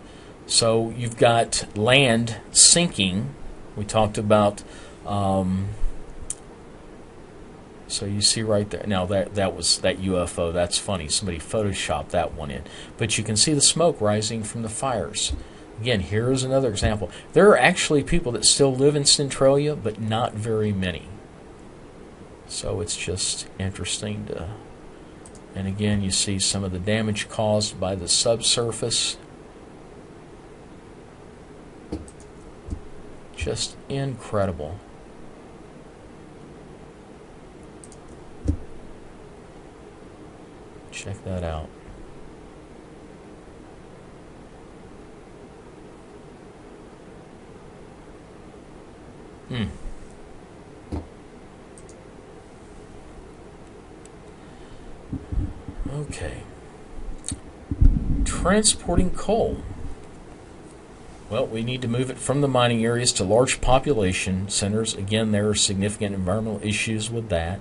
So you've got land sinking. We talked about. So you see right there. Now that was that UFO. That's funny. Somebody photoshopped that one in. But you can see the smoke rising from the fires. Again, here's another example. There are actually people that still live in Centralia, but not very many. So it's just interesting to. And again, you see some of the damage caused by the subsurface. Just incredible. Check that out. Okay. Transporting coal. Well, we need to move it from the mining areas to large population centers. Again, there are significant environmental issues with that.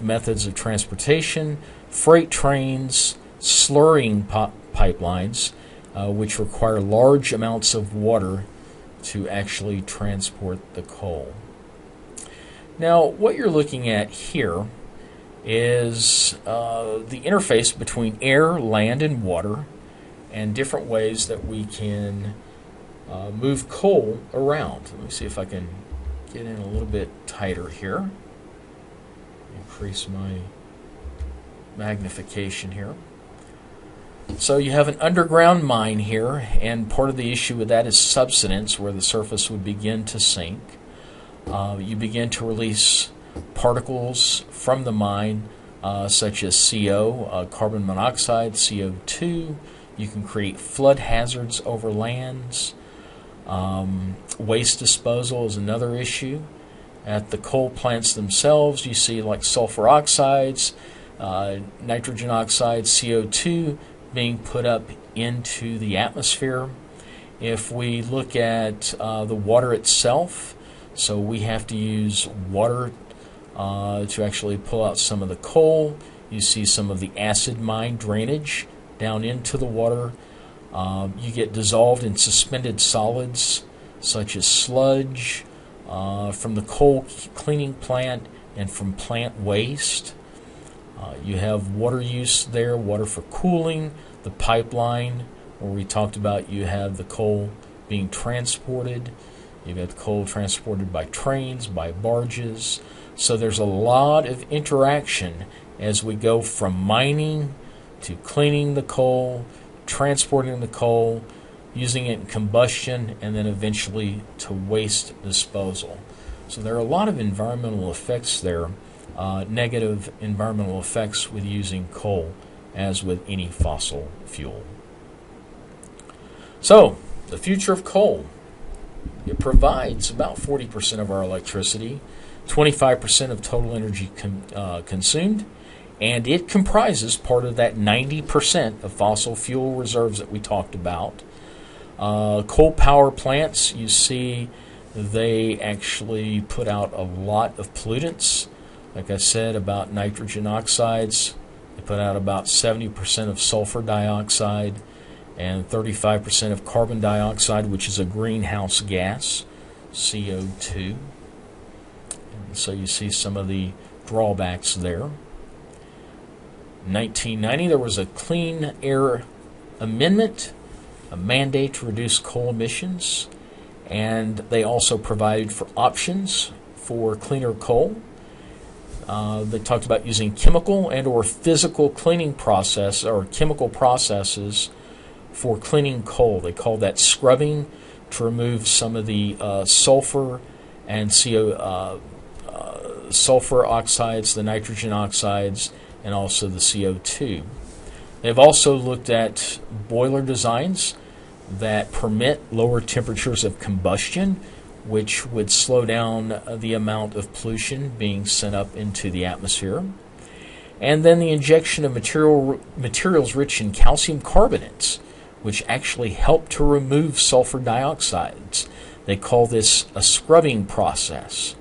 Methods of transportation, freight trains, slurrying pipelines, which require large amounts of water to actually transport the coal. Now, what you're looking at here is the interface between air, land, and water, and different ways that we can move coal around. Let me see if I can get in a little bit tighter here. Increase my magnification here. So you have an underground mine here, and part of the issue with that is subsidence, where the surface would begin to sink. You begin to release particles from the mine, such as CO, carbon monoxide, CO2. You can create flood hazards over lands. Waste disposal is another issue. At the coal plants themselves, you see like sulfur oxides, nitrogen oxide, CO2 being put up into the atmosphere. If we look at the water itself, so we have to use water to actually pull out some of the coal. You see some of the acid mine drainage down into the water. You get dissolved in suspended solids such as sludge from the coal cleaning plant and from plant waste. You have water use there, water for cooling, the pipeline, where we talked about you have the coal being transported. You've got the coal transported by trains, by barges. So there's a lot of interaction as we go from mining to cleaning the coal, transporting the coal, using it in combustion, and then eventually to waste disposal. So there are a lot of environmental effects there, negative environmental effects with using coal, as with any fossil fuel. So, the future of coal. It provides about 40% of our electricity, 25% of total energy consumed, and it comprises part of that 90% of fossil fuel reserves that we talked about. Coal power plants, you see, they actually put out a lot of pollutants. Like I said, about nitrogen oxides. They put out about 70% of sulfur dioxide and 35% of carbon dioxide, which is a greenhouse gas, CO2. And so you see some of the drawbacks there. In 1990, there was a Clean Air Amendment, a mandate to reduce coal emissions, and they also provided for options for cleaner coal. They talked about using chemical and or physical cleaning process or chemical processes for cleaning coal. They call that scrubbing, to remove some of the sulfur and sulfur oxides, the nitrogen oxides, and also the CO2. They've also looked at boiler designs that permit lower temperatures of combustion, which would slow down the amount of pollution being sent up into the atmosphere. And then the injection of materials rich in calcium carbonates, which actually help to remove sulfur dioxides. They call this a scrubbing process.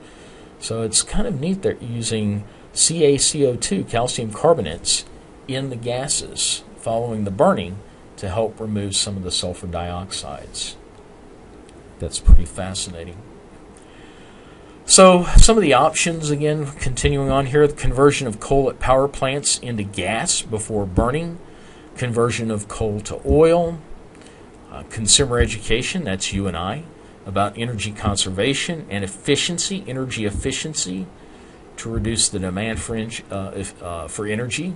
So it's kind of neat they're using CaCO2, calcium carbonates, in the gases following the burning to help remove some of the sulfur dioxides. That's pretty fascinating. So some of the options, again, continuing on here, the conversion of coal at power plants into gas before burning, conversion of coal to oil, consumer education, that's you and I, about energy conservation and efficiency, energy efficiency, to reduce the demand for energy,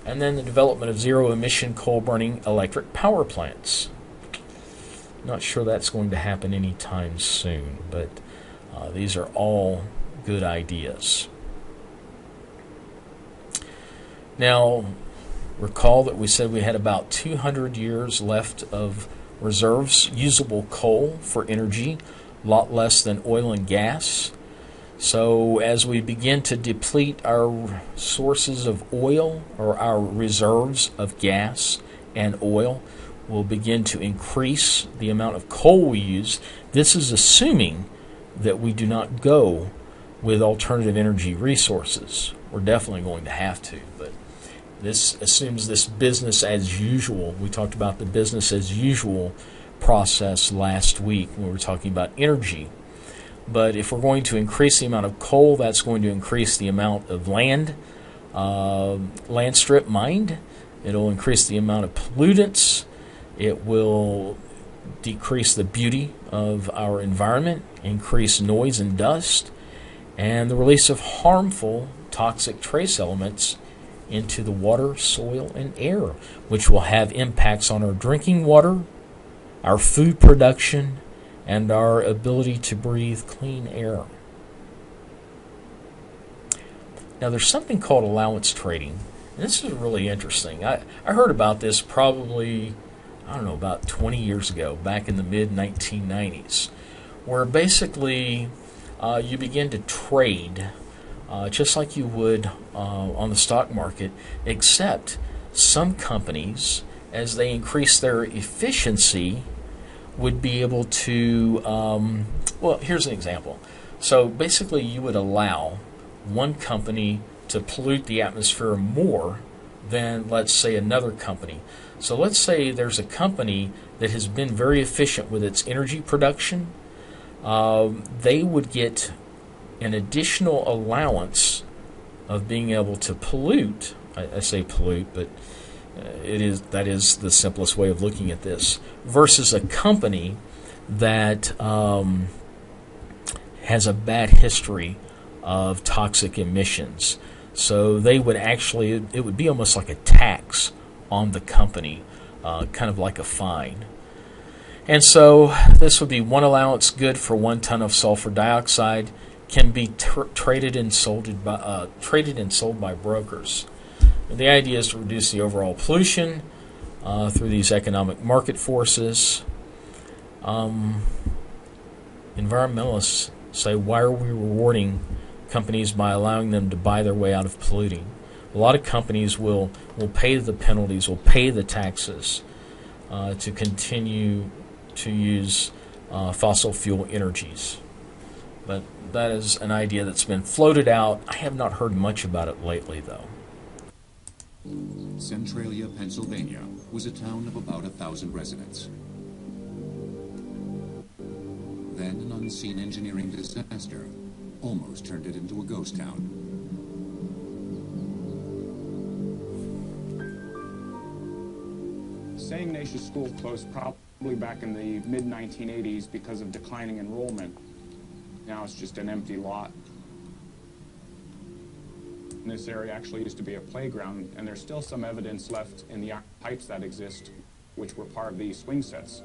and then the development of zero-emission coal-burning electric power plants. Not sure that's going to happen anytime soon, but these are all good ideas. Now, recall that we said we had about 200 years left of reserves, usable coal for energy, a lot less than oil and gas. So as we begin to deplete our sources of oil, or our reserves of gas and oil, we'll begin to increase the amount of coal we use. This is assuming that we do not go with alternative energy resources. We're definitely going to have to, but this assumes this business as usual. We talked about the business as usual process last week when we were talking about energy. But if we're going to increase the amount of coal, that's going to increase the amount of land strip mined. It'll increase the amount of pollutants. It will decrease the beauty of our environment, increase noise and dust, and the release of harmful toxic trace elements into the water, soil, and air, which will have impacts on our drinking water, our food production, and our ability to breathe clean air. Now, there's something called allowance trading. And this is really interesting. I heard about this probably, about 20 years ago, back in the mid-1990s, where basically you begin to trade just like you would on the stock market, except some companies, as they increase their efficiency, would be able to, here's an example. So basically you would allow one company to pollute the atmosphere more than, let's say, another company. So let's say there's a company that has been very efficient with its energy production. They would get an additional allowance of being able to pollute. I say pollute, but that is the simplest way of looking at this, versus a company that has a bad history of toxic emissions. So they would actually, it would be almost like a tax on the company, kind of like a fine. And so this would be 1 allowance good for 1 ton of sulfur dioxide, can be traded and sold by brokers. And the idea is to reduce the overall pollution through these economic market forces. Environmentalists say, why are we rewarding companies by allowing them to buy their way out of polluting? A lot of companies will pay the penalties, will pay the taxes to continue to use fossil fuel energies. But that is an idea that's been floated out. I have not heard much about it lately, though. Centralia, Pennsylvania was a town of about 1,000 residents. Then an unseen engineering disaster almost turned it into a ghost town. Saying Nation's school closed probably back in the mid-1980s because of declining enrollment. Now it's just an empty lot. This area actually used to be a playground, and there's still some evidence left in the pipes that exist, which were part of the swing sets.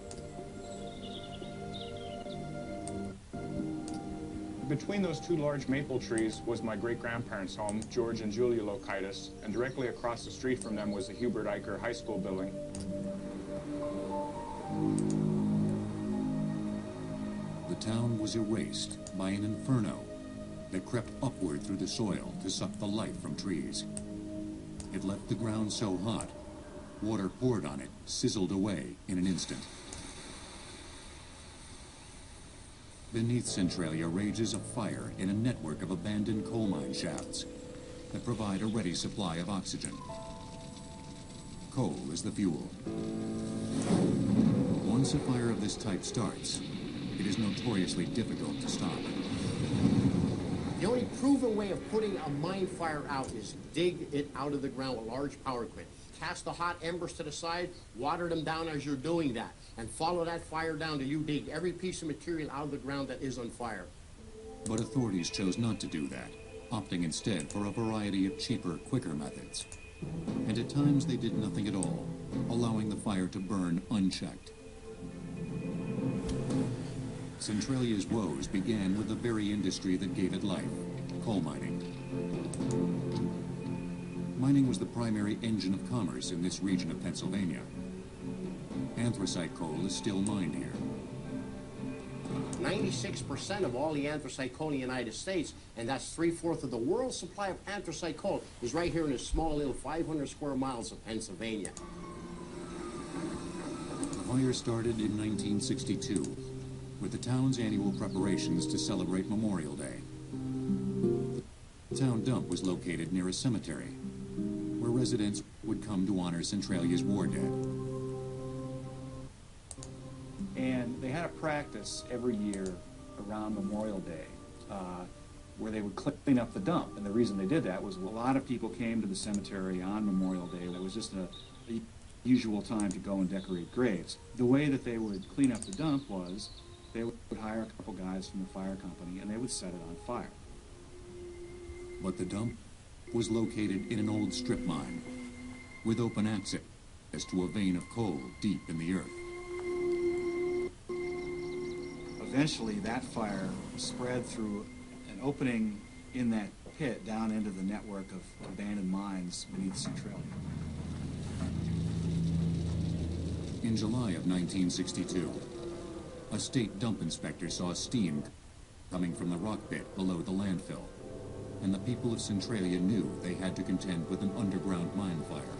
Between those 2 large maple trees was my great-grandparents' home, George and Julia Lokaitis, and directly across the street from them was the Hubert Eicher High School building. The town was erased by an inferno that crept upward through the soil to suck the light from trees. It left the ground so hot, water poured on it, sizzled away in an instant. Beneath Centralia rages a fire in a network of abandoned coal mine shafts that provide a ready supply of oxygen. Coal is the fuel. Once a fire of this type starts, it is notoriously difficult to stop. The only proven way of putting a mine fire out is dig it out of the ground with a large power grid. Cast the hot embers to the side, water them down as you're doing that, and follow that fire down till you dig every piece of material out of the ground that is on fire. But authorities chose not to do that, opting instead for a variety of cheaper, quicker methods. And at times they did nothing at all, allowing the fire to burn unchecked. Centralia's woes began with the very industry that gave it life, coal mining. Mining was the primary engine of commerce in this region of Pennsylvania. Anthracite coal is still mined here. 96% of all the anthracite coal in the United States, and that's 3/4 of the world's supply of anthracite coal, is right here in this small little 500 square miles of Pennsylvania. The fire started in 1962 with the town's annual preparations to celebrate Memorial Day. The town dump was located near a cemetery where residents would come to honor Centralia's war dead. And they had a practice every year around Memorial Day where they would clean up the dump. And the reason they did that was a lot of people came to the cemetery on Memorial Day. It was just a usual time to go and decorate graves. The way that they would clean up the dump was they would hire a couple guys from the fire company and they would set it on fire. But the dump was located in an old strip mine with open access to a vein of coal deep in the earth. Eventually that fire spread through an opening in that pit down into the network of abandoned mines beneath Centralia. In July of 1962, a state dump inspector saw steam coming from the rock pit below the landfill, and the people of Centralia knew they had to contend with an underground mine fire.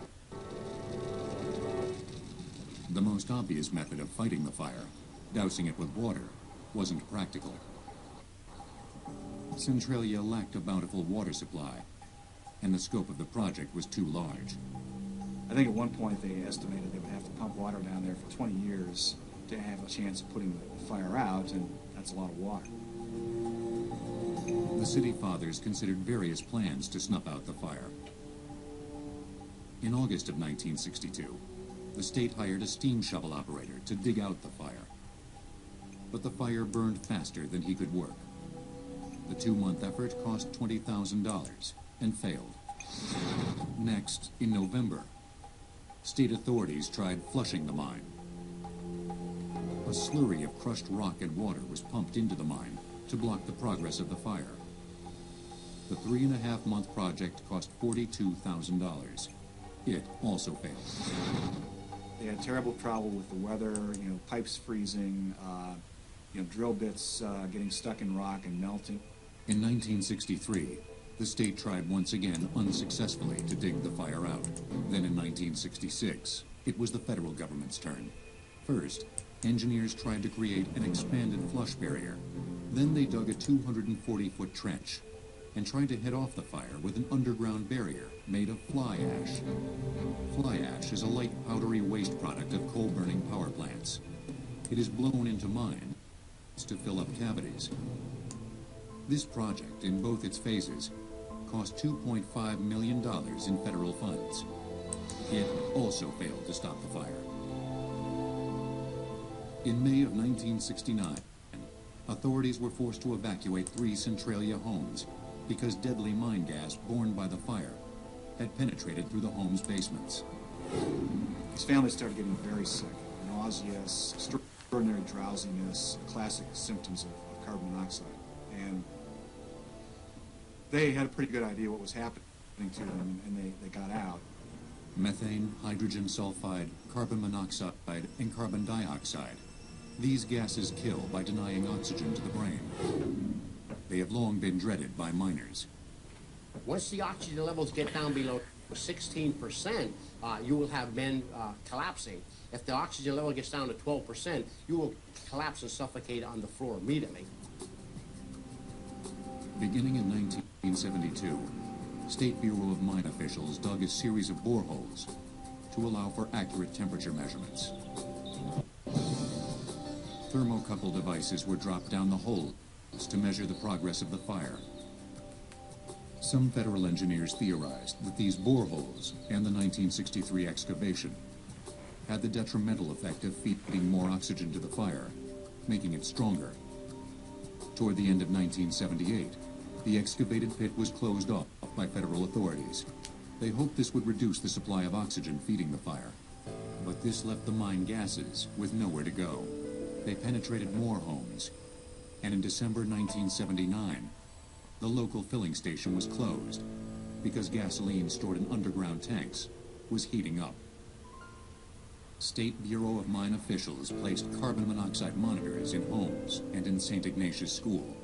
The most obvious method of fighting the fire, dousing it with water, wasn't practical. Centralia lacked a bountiful water supply, and the scope of the project was too large. I think at one point they estimated they would have to pump water down there for 20 years to have a chance of putting the fire out, and that's a lot of water. The city fathers considered various plans to snuff out the fire. In August of 1962, the state hired a steam shovel operator to dig out the fire. But the fire burned faster than he could work. The 2-month effort cost $20,000 and failed. Next, in November, state authorities tried flushing the mine. A slurry of crushed rock and water was pumped into the mine to block the progress of the fire. The 3.5-month project cost $42,000. It also failed. They had terrible trouble with the weather, pipes freezing, drill bits getting stuck in rock and melting. In 1963, the state tried once again unsuccessfully to dig the fire out. Then in 1966, it was the federal government's turn. First, engineers tried to create an expanded flush barrier. Then they dug a 240-foot trench and tried to head off the fire with an underground barrier made of fly ash. Fly ash is a light powdery waste product of coal-burning power plants. It is blown into mines to fill up cavities. This project, in both its phases, cost $2.5 million in federal funds. It also failed to stop the fire. In May of 1969, authorities were forced to evacuate 3 Centralia homes because deadly mine gas borne by the fire had penetrated through the homes' basements. His family started getting very sick. Nausea, extraordinary drowsiness, classic symptoms of carbon monoxide. And they had a pretty good idea what was happening to them, and they got out. Methane, hydrogen sulfide, carbon monoxide, and carbon dioxide. These gases kill by denying oxygen to the brain. They have long been dreaded by miners. Once the oxygen levels get down below 16%, you will have men collapsing. If the oxygen level gets down to 12%, you will collapse and suffocate on the floor immediately. Beginning in 1972, State Bureau of Mine officials dug a series of boreholes to allow for accurate temperature measurements. Thermocouple devices were dropped down the holes to measure the progress of the fire. Some federal engineers theorized that these boreholes and the 1963 excavation had the detrimental effect of feeding more oxygen to the fire, making it stronger. Toward the end of 1978, the excavated pit was closed off by federal authorities. They hoped this would reduce the supply of oxygen feeding the fire. But this left the mine gases with nowhere to go. They penetrated more homes, and in December 1979, the local filling station was closed because gasoline stored in underground tanks was heating up. State Bureau of Mine officials placed carbon monoxide monitors in homes and in St. Ignatius School.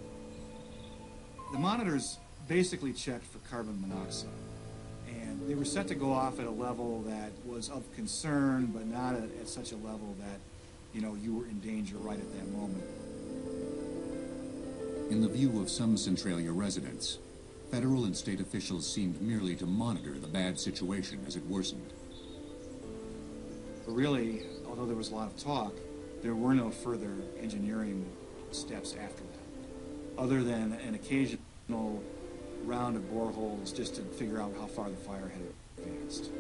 The monitors basically checked for carbon monoxide, and they were set to go off at a level that was of concern, but not at such a level that, you were in danger right at that moment. In the view of some Centralia residents, federal and state officials seemed merely to monitor the bad situation as it worsened. But really, although there was a lot of talk, there were no further engineering steps after that, other than an occasional round of boreholes just to figure out how far the fire had advanced.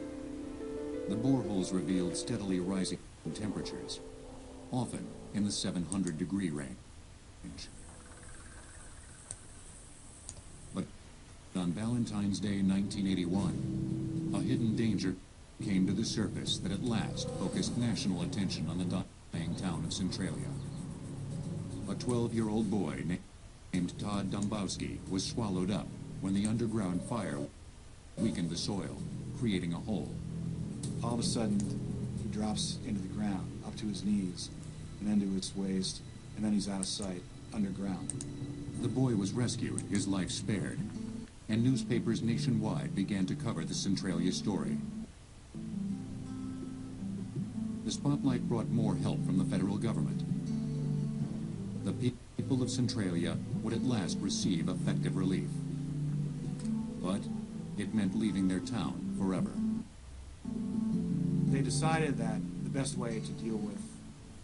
The boreholes revealed steadily rising temperatures, often in the 700-degree range. But on Valentine's Day 1981, a hidden danger came to the surface that at last focused national attention on the dying town of Centralia. A 12-year-old boy named Todd Dombowski was swallowed up when the underground fire weakened the soil, creating a hole. All of a sudden, he drops into the ground, up to his knees, and then to his waist, and then he's out of sight, underground. The boy was rescued, his life spared, and newspapers nationwide began to cover the Centralia story. The spotlight brought more help from the federal government. The people of Centralia would at last receive effective relief. But it meant leaving their town forever. They decided that the best way to deal with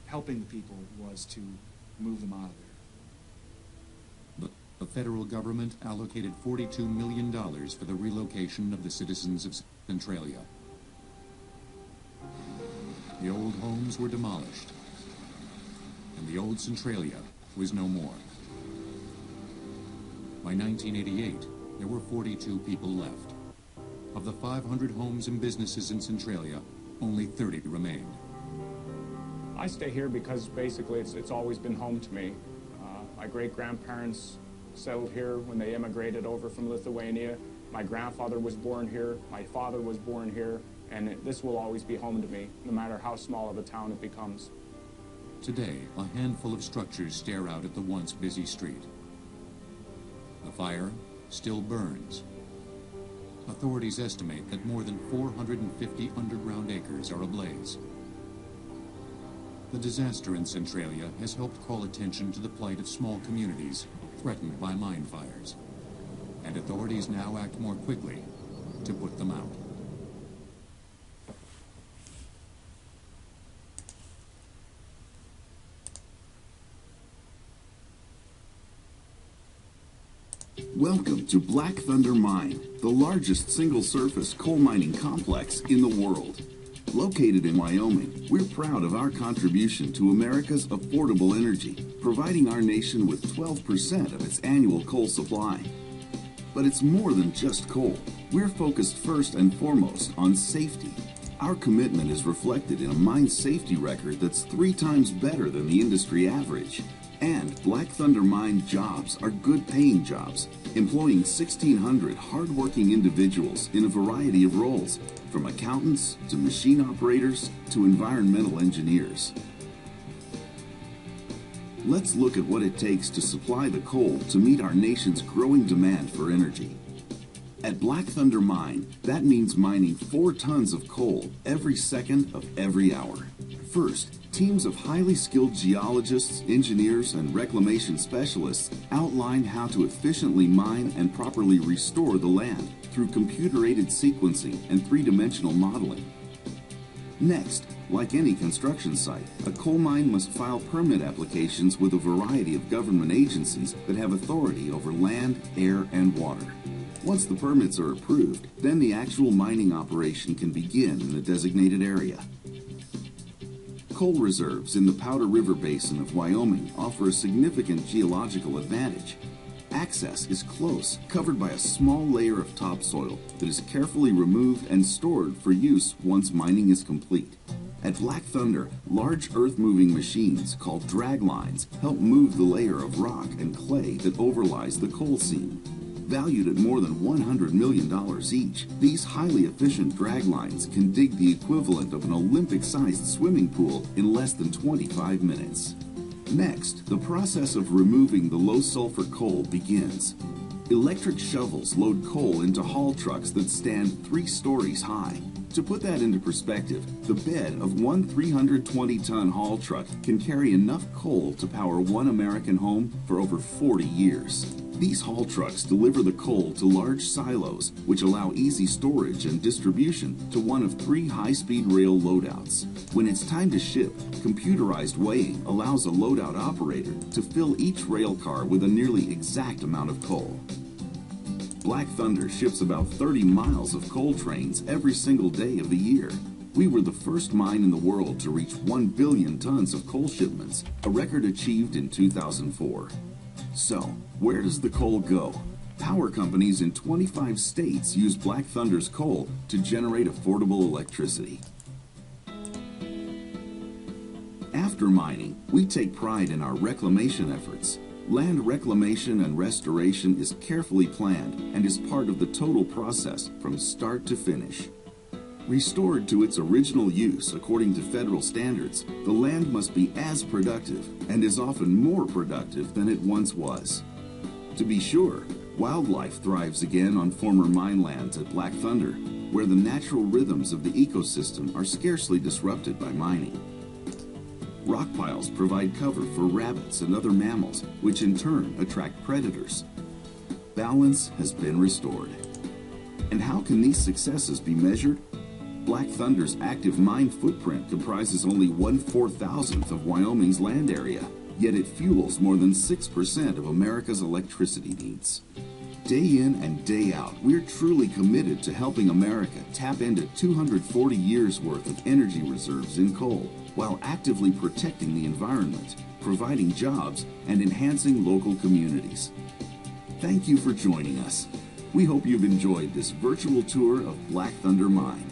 helping the people was to move them out of there. the federal government allocated $42 million for the relocation of the citizens of Centralia. The old homes were demolished, and the old Centralia was no more. By 1988, there were 42 people left. Of the 500 homes and businesses in Centralia, only 30 remained. I stay here because basically it's always been home to me. My great-grandparents settled here when they immigrated over from Lithuania. My grandfather was born here, my father was born here, and this will always be home to me, no matter how small of a town it becomes. Today, a handful of structures stare out at the once busy street. The fire still burns. Authorities estimate that more than 450 underground acres are ablaze. The disaster in Centralia has helped call attention to the plight of small communities threatened by mine fires, and authorities now act more quickly to put them out. Welcome to Black Thunder Mine, the largest single-surface coal mining complex in the world. Located in Wyoming, we're proud of our contribution to America's affordable energy, providing our nation with 12% of its annual coal supply. But it's more than just coal. We're focused first and foremost on safety. Our commitment is reflected in a mine safety record that's 3 times better than the industry average. And Black Thunder Mine jobs are good-paying jobs, employing 1,600 hard-working individuals in a variety of roles, from accountants to machine operators to environmental engineers. Let's look at what it takes to supply the coal to meet our nation's growing demand for energy. At Black Thunder Mine, that means mining 4 tons of coal every second of every hour. First, teams of highly skilled geologists, engineers, and reclamation specialists outline how to efficiently mine and properly restore the land through computer-aided sequencing and 3-dimensional modeling. Next, like any construction site, a coal mine must file permit applications with a variety of government agencies that have authority over land, air, and water. Once the permits are approved, then the actual mining operation can begin in the designated area. Coal reserves in the Powder River Basin of Wyoming offer a significant geological advantage. Access is close, covered by a small layer of topsoil that is carefully removed and stored for use once mining is complete. At Black Thunder, large earth-moving machines called drag lines help move the layer of rock and clay that overlies the coal seam. Valued at more than $100 million each, these highly efficient drag lines can dig the equivalent of an Olympic-sized swimming pool in less than 25 minutes. Next, the process of removing the low-sulfur coal begins. Electric shovels load coal into haul trucks that stand 3 stories high. To put that into perspective, the bed of one 320-ton haul truck can carry enough coal to power one American home for over 40 years. These haul trucks deliver the coal to large silos, which allow easy storage and distribution to one of 3 high-speed rail loadouts. When it's time to ship, computerized weighing allows a loadout operator to fill each rail car with a nearly exact amount of coal. Black Thunder ships about 30 miles of coal trains every single day of the year. We were the first mine in the world to reach 1 billion tons of coal shipments, a record achieved in 2004. So, where does the coal go? Power companies in 25 states use Black Thunder's coal to generate affordable electricity. After mining, we take pride in our reclamation efforts. Land reclamation and restoration is carefully planned and is part of the total process from start to finish. Restored to its original use according to federal standards, the land must be as productive and is often more productive than it once was. To be sure, wildlife thrives again on former mine lands at Black Thunder, where the natural rhythms of the ecosystem are scarcely disrupted by mining. Rock piles provide cover for rabbits and other mammals, which in turn attract predators. Balance has been restored. And how can these successes be measured? Black Thunder's active mine footprint comprises only 1/4000th of Wyoming's land area. yet it fuels more than 6% of America's electricity needs. Day in and day out, we're truly committed to helping America tap into 240 years' worth of energy reserves in coal, while actively protecting the environment, providing jobs, and enhancing local communities. Thank you for joining us. We hope you've enjoyed this virtual tour of Black Thunder Mine.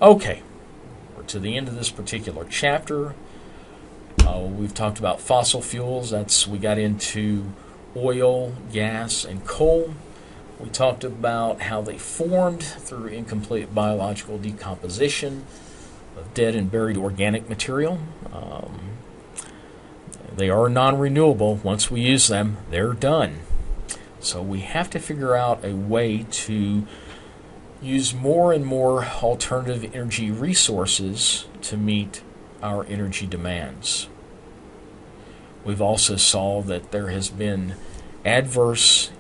Okay, we're to the end of this particular chapter. We've talked about fossil fuels. We got into oil, gas, and coal. We talked about how they formed through incomplete biological decomposition of dead and buried organic material. They are non-renewable. Once we use them, they're done. So we have to figure out a way to use more and more alternative energy resources to meet our energy demands. We've also saw that there has been adverse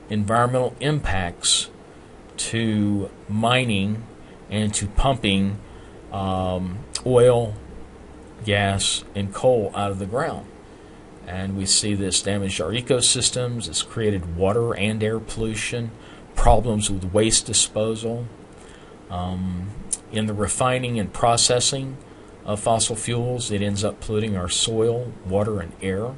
environmental impacts to mining and to pumping oil, gas, and coal out of the ground. And we see this damaged our ecosystems. It's created water and air pollution, problems with waste disposal. In the refining and processing of fossil fuels, it ends up polluting our soil, water, and air.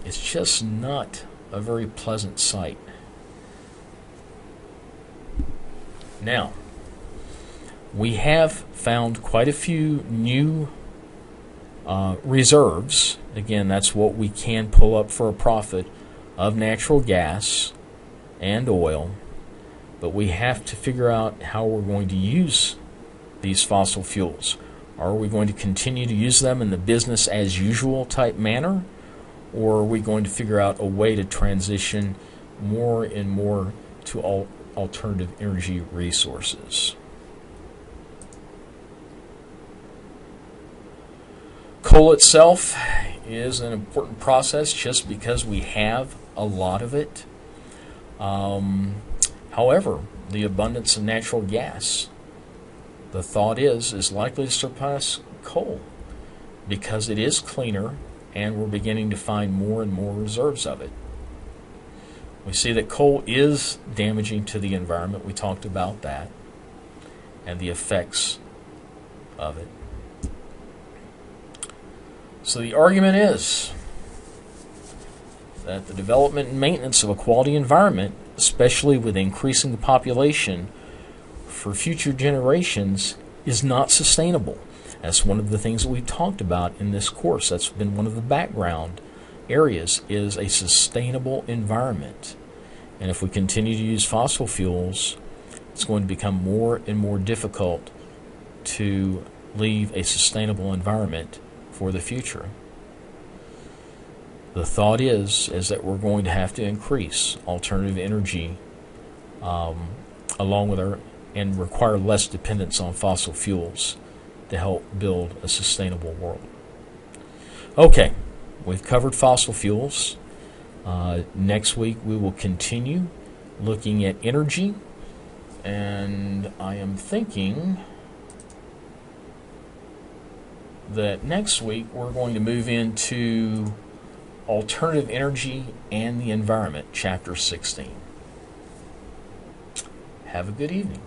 It's just not a very pleasant sight. Now, we have found quite a few new reserves. Again, that's what we can pull up for a profit of natural gas and oil. But we have to figure out how we're going to use these fossil fuels. Are we going to continue to use them in the business as usual type manner? Or are we going to figure out a way to transition more and more to alternative energy resources? Coal itself is an important process just because we have a lot of it. However, the abundance of natural gas, the thought is likely to surpass coal because it is cleaner and we're beginning to find more and more reserves of it. We see that coal is damaging to the environment. We talked about that and the effects of it. So the argument is that the development and maintenance of a quality environment, especially with increasing the population for future generations, is not sustainable. That's one of the things that we've talked about in this course. That's been one of the background areas, is a sustainable environment. And if we continue to use fossil fuels, it's going to become more and more difficult to leave a sustainable environment for the future. The thought is that we're going to have to increase alternative energy along with and require less dependence on fossil fuels to help build a sustainable world. Okay, we've covered fossil fuels. Next week we will continue looking at energy, and I am thinking that next week we're going to move into alternative energy and the environment, chapter 16. Have a good evening.